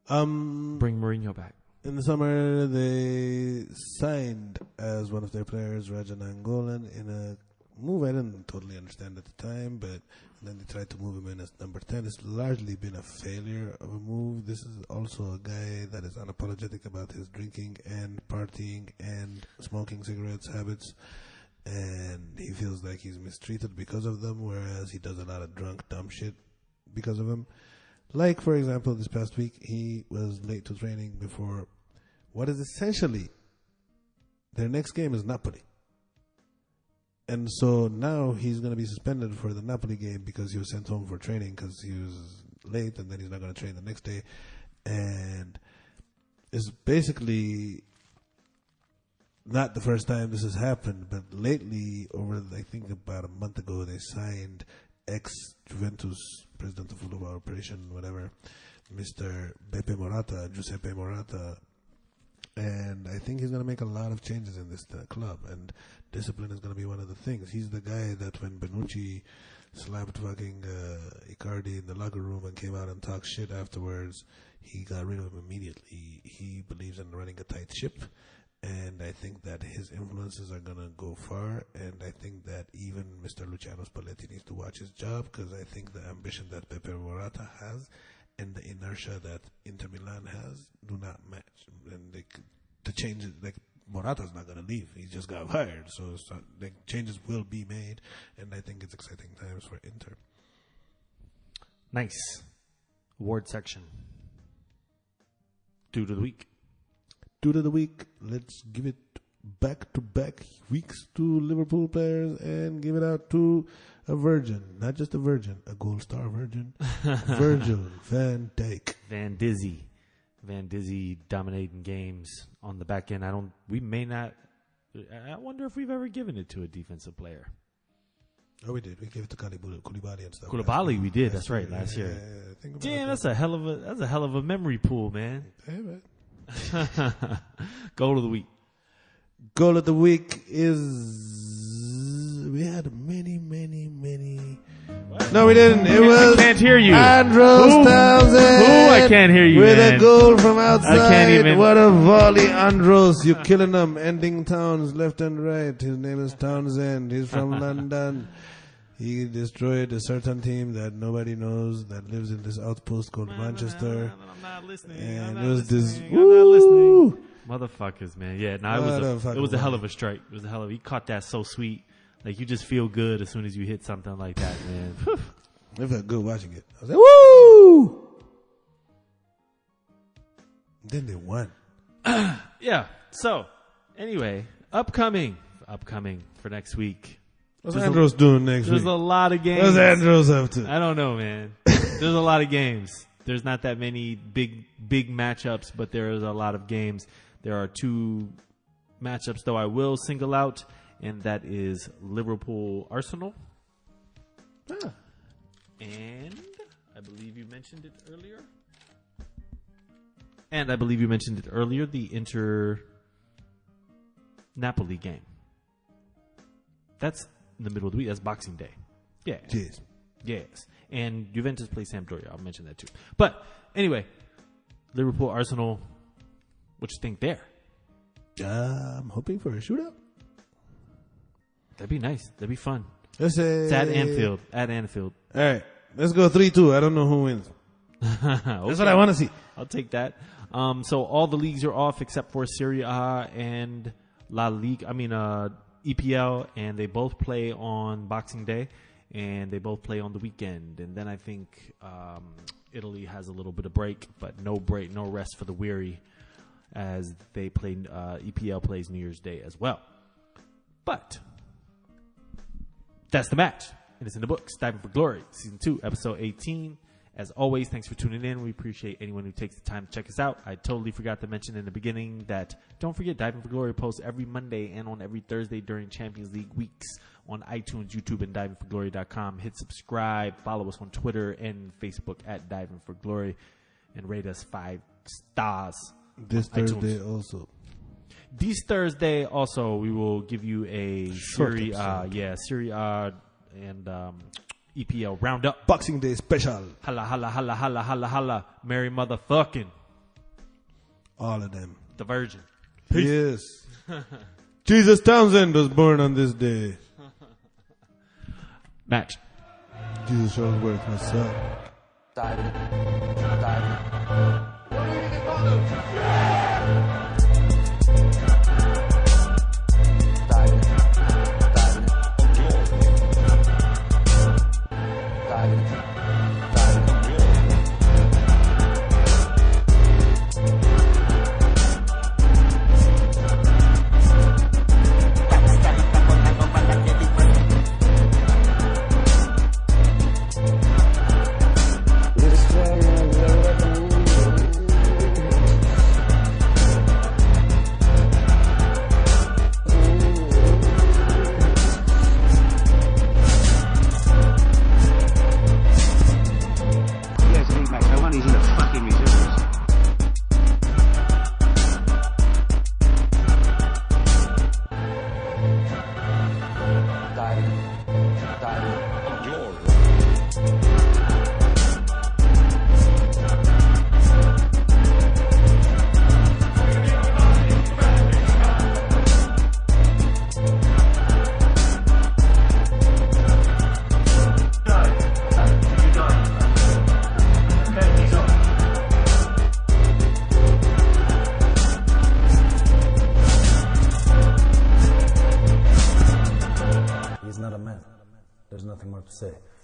Bring Mourinho back. In the summer, they signed as one of their players Rajan Angolan in a move I didn't totally understand at the time, but then they tried to move him in as number 10. It's largely been a failure of a move. This is also a guy that is unapologetic about his drinking and partying and smoking cigarettes habits, and he feels like he's mistreated because of them, whereas he does a lot of drunk, dumb shit because of them. Like, for example, this past week, he was late to training before what is essentially their next game is Napoli. And so now he's going to be suspended for the Napoli game because he was sent home for training because he was late, and then he's not going to train the next day. And it's basically not the first time this has happened, but lately, over I think about a month ago, they signed ex-Juventus president of football operation, whatever, Mr. Giuseppe Morata. And I think he's going to make a lot of changes in this club, and discipline is going to be one of the things. He's the guy that when Bonucci slapped fucking Icardi in the locker room and came out and talked shit afterwards, he got rid of him immediately. He believes in running a tight ship, and I think that his influences are going to go far, and I think that even Mr. Luciano Spalletti needs to watch his job, because I think the ambition that Pepe Morata has and the inertia that Inter Milan has do not match. And the changes, like, Morata's not going to leave. He just got fired. So changes will be made, and I think it's exciting times for Inter. Nice. Award section. Dude of the week. Dude of the week. Let's give it back-to-back weeks to Liverpool players and give it out to a virgin. Not just a virgin, a gold star virgin. Virgil van Dijk. Van Dizzy dominating games on the back end. I wonder if we've ever given it to a defensive player. Oh, we did. We gave it to Koulibaly and stuff. Koulibaly, we did. That's right, last year. Damn, that's a hell of a memory pool, man. Hey, man. Goal of the week. Goal of the week is... We had many... What? No, we didn't. It was... I can't hear you. Andros Townsend. I can't hear you, with man. A goal from outside. I can't even... What a volley, Andros. You're killing them. Ending towns left and right. His name is Townsend. He's from London. He destroyed a certain team that nobody knows that lives in this outpost called Manchester. I'm not listening. And I'm it was this... I'm not listening. Motherfuckers, man. Yeah, it was a hell of a strike. It was a hell of... He caught that so sweet. Like, you just feel good as soon as you hit something like that, man. I felt good watching it. I was like, woo! Then they won. Yeah. So, anyway, upcoming for next week. What's Andros doing next There's week? a lot of games. What's Andros up to? I don't know, man. There's a lot of games. There's not that many big matchups, but there is a lot of games. There are 2 matchups, though, I will single out, and that is Liverpool-Arsenal. Ah. And I believe you mentioned it earlier. The Inter-Napoli game. That's in the middle of the week. That's Boxing Day. Yeah. Yes. And Juventus plays Sampdoria. I'll mention that too. But anyway, Liverpool-Arsenal, what you think there? I'm hoping for a shootout. That'd be nice. That'd be fun. Let's say It's at Anfield. All right. Let's go 3-2. I don't know who wins. Okay. That's what I want to see. I'll take that. So all the leagues are off except for Serie A and La Liga. EPL, and they both play on Boxing Day, and they both play on the weekend. And then I think Italy has a little bit of break, but no rest for the weary, as they play. EPL plays New Year's Day as well. But that's the match, and it's in the books. Diving for Glory, Season 2, Episode 18. As always, thanks for tuning in. We appreciate anyone who takes the time to check us out. I totally forgot to mention in the beginning that don't forget Diving for Glory posts every Monday and on every Thursday during Champions League weeks on iTunes, YouTube, and divingforglory.com. Hit subscribe. Follow us on Twitter and Facebook at Diving for Glory, and rate us 5 stars. This Thursday also. This Thursday also, we will give you a Serie A and EPL roundup. Boxing Day special. Holla, holla, holla, holla, holla, holla. Merry motherfucking. All of them. The Virgin. Yes. Jesus Townsend was born on this day. Match. Jesus Shuttlesworth, my son. Diving. What do you think it's gonna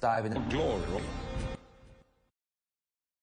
Diving.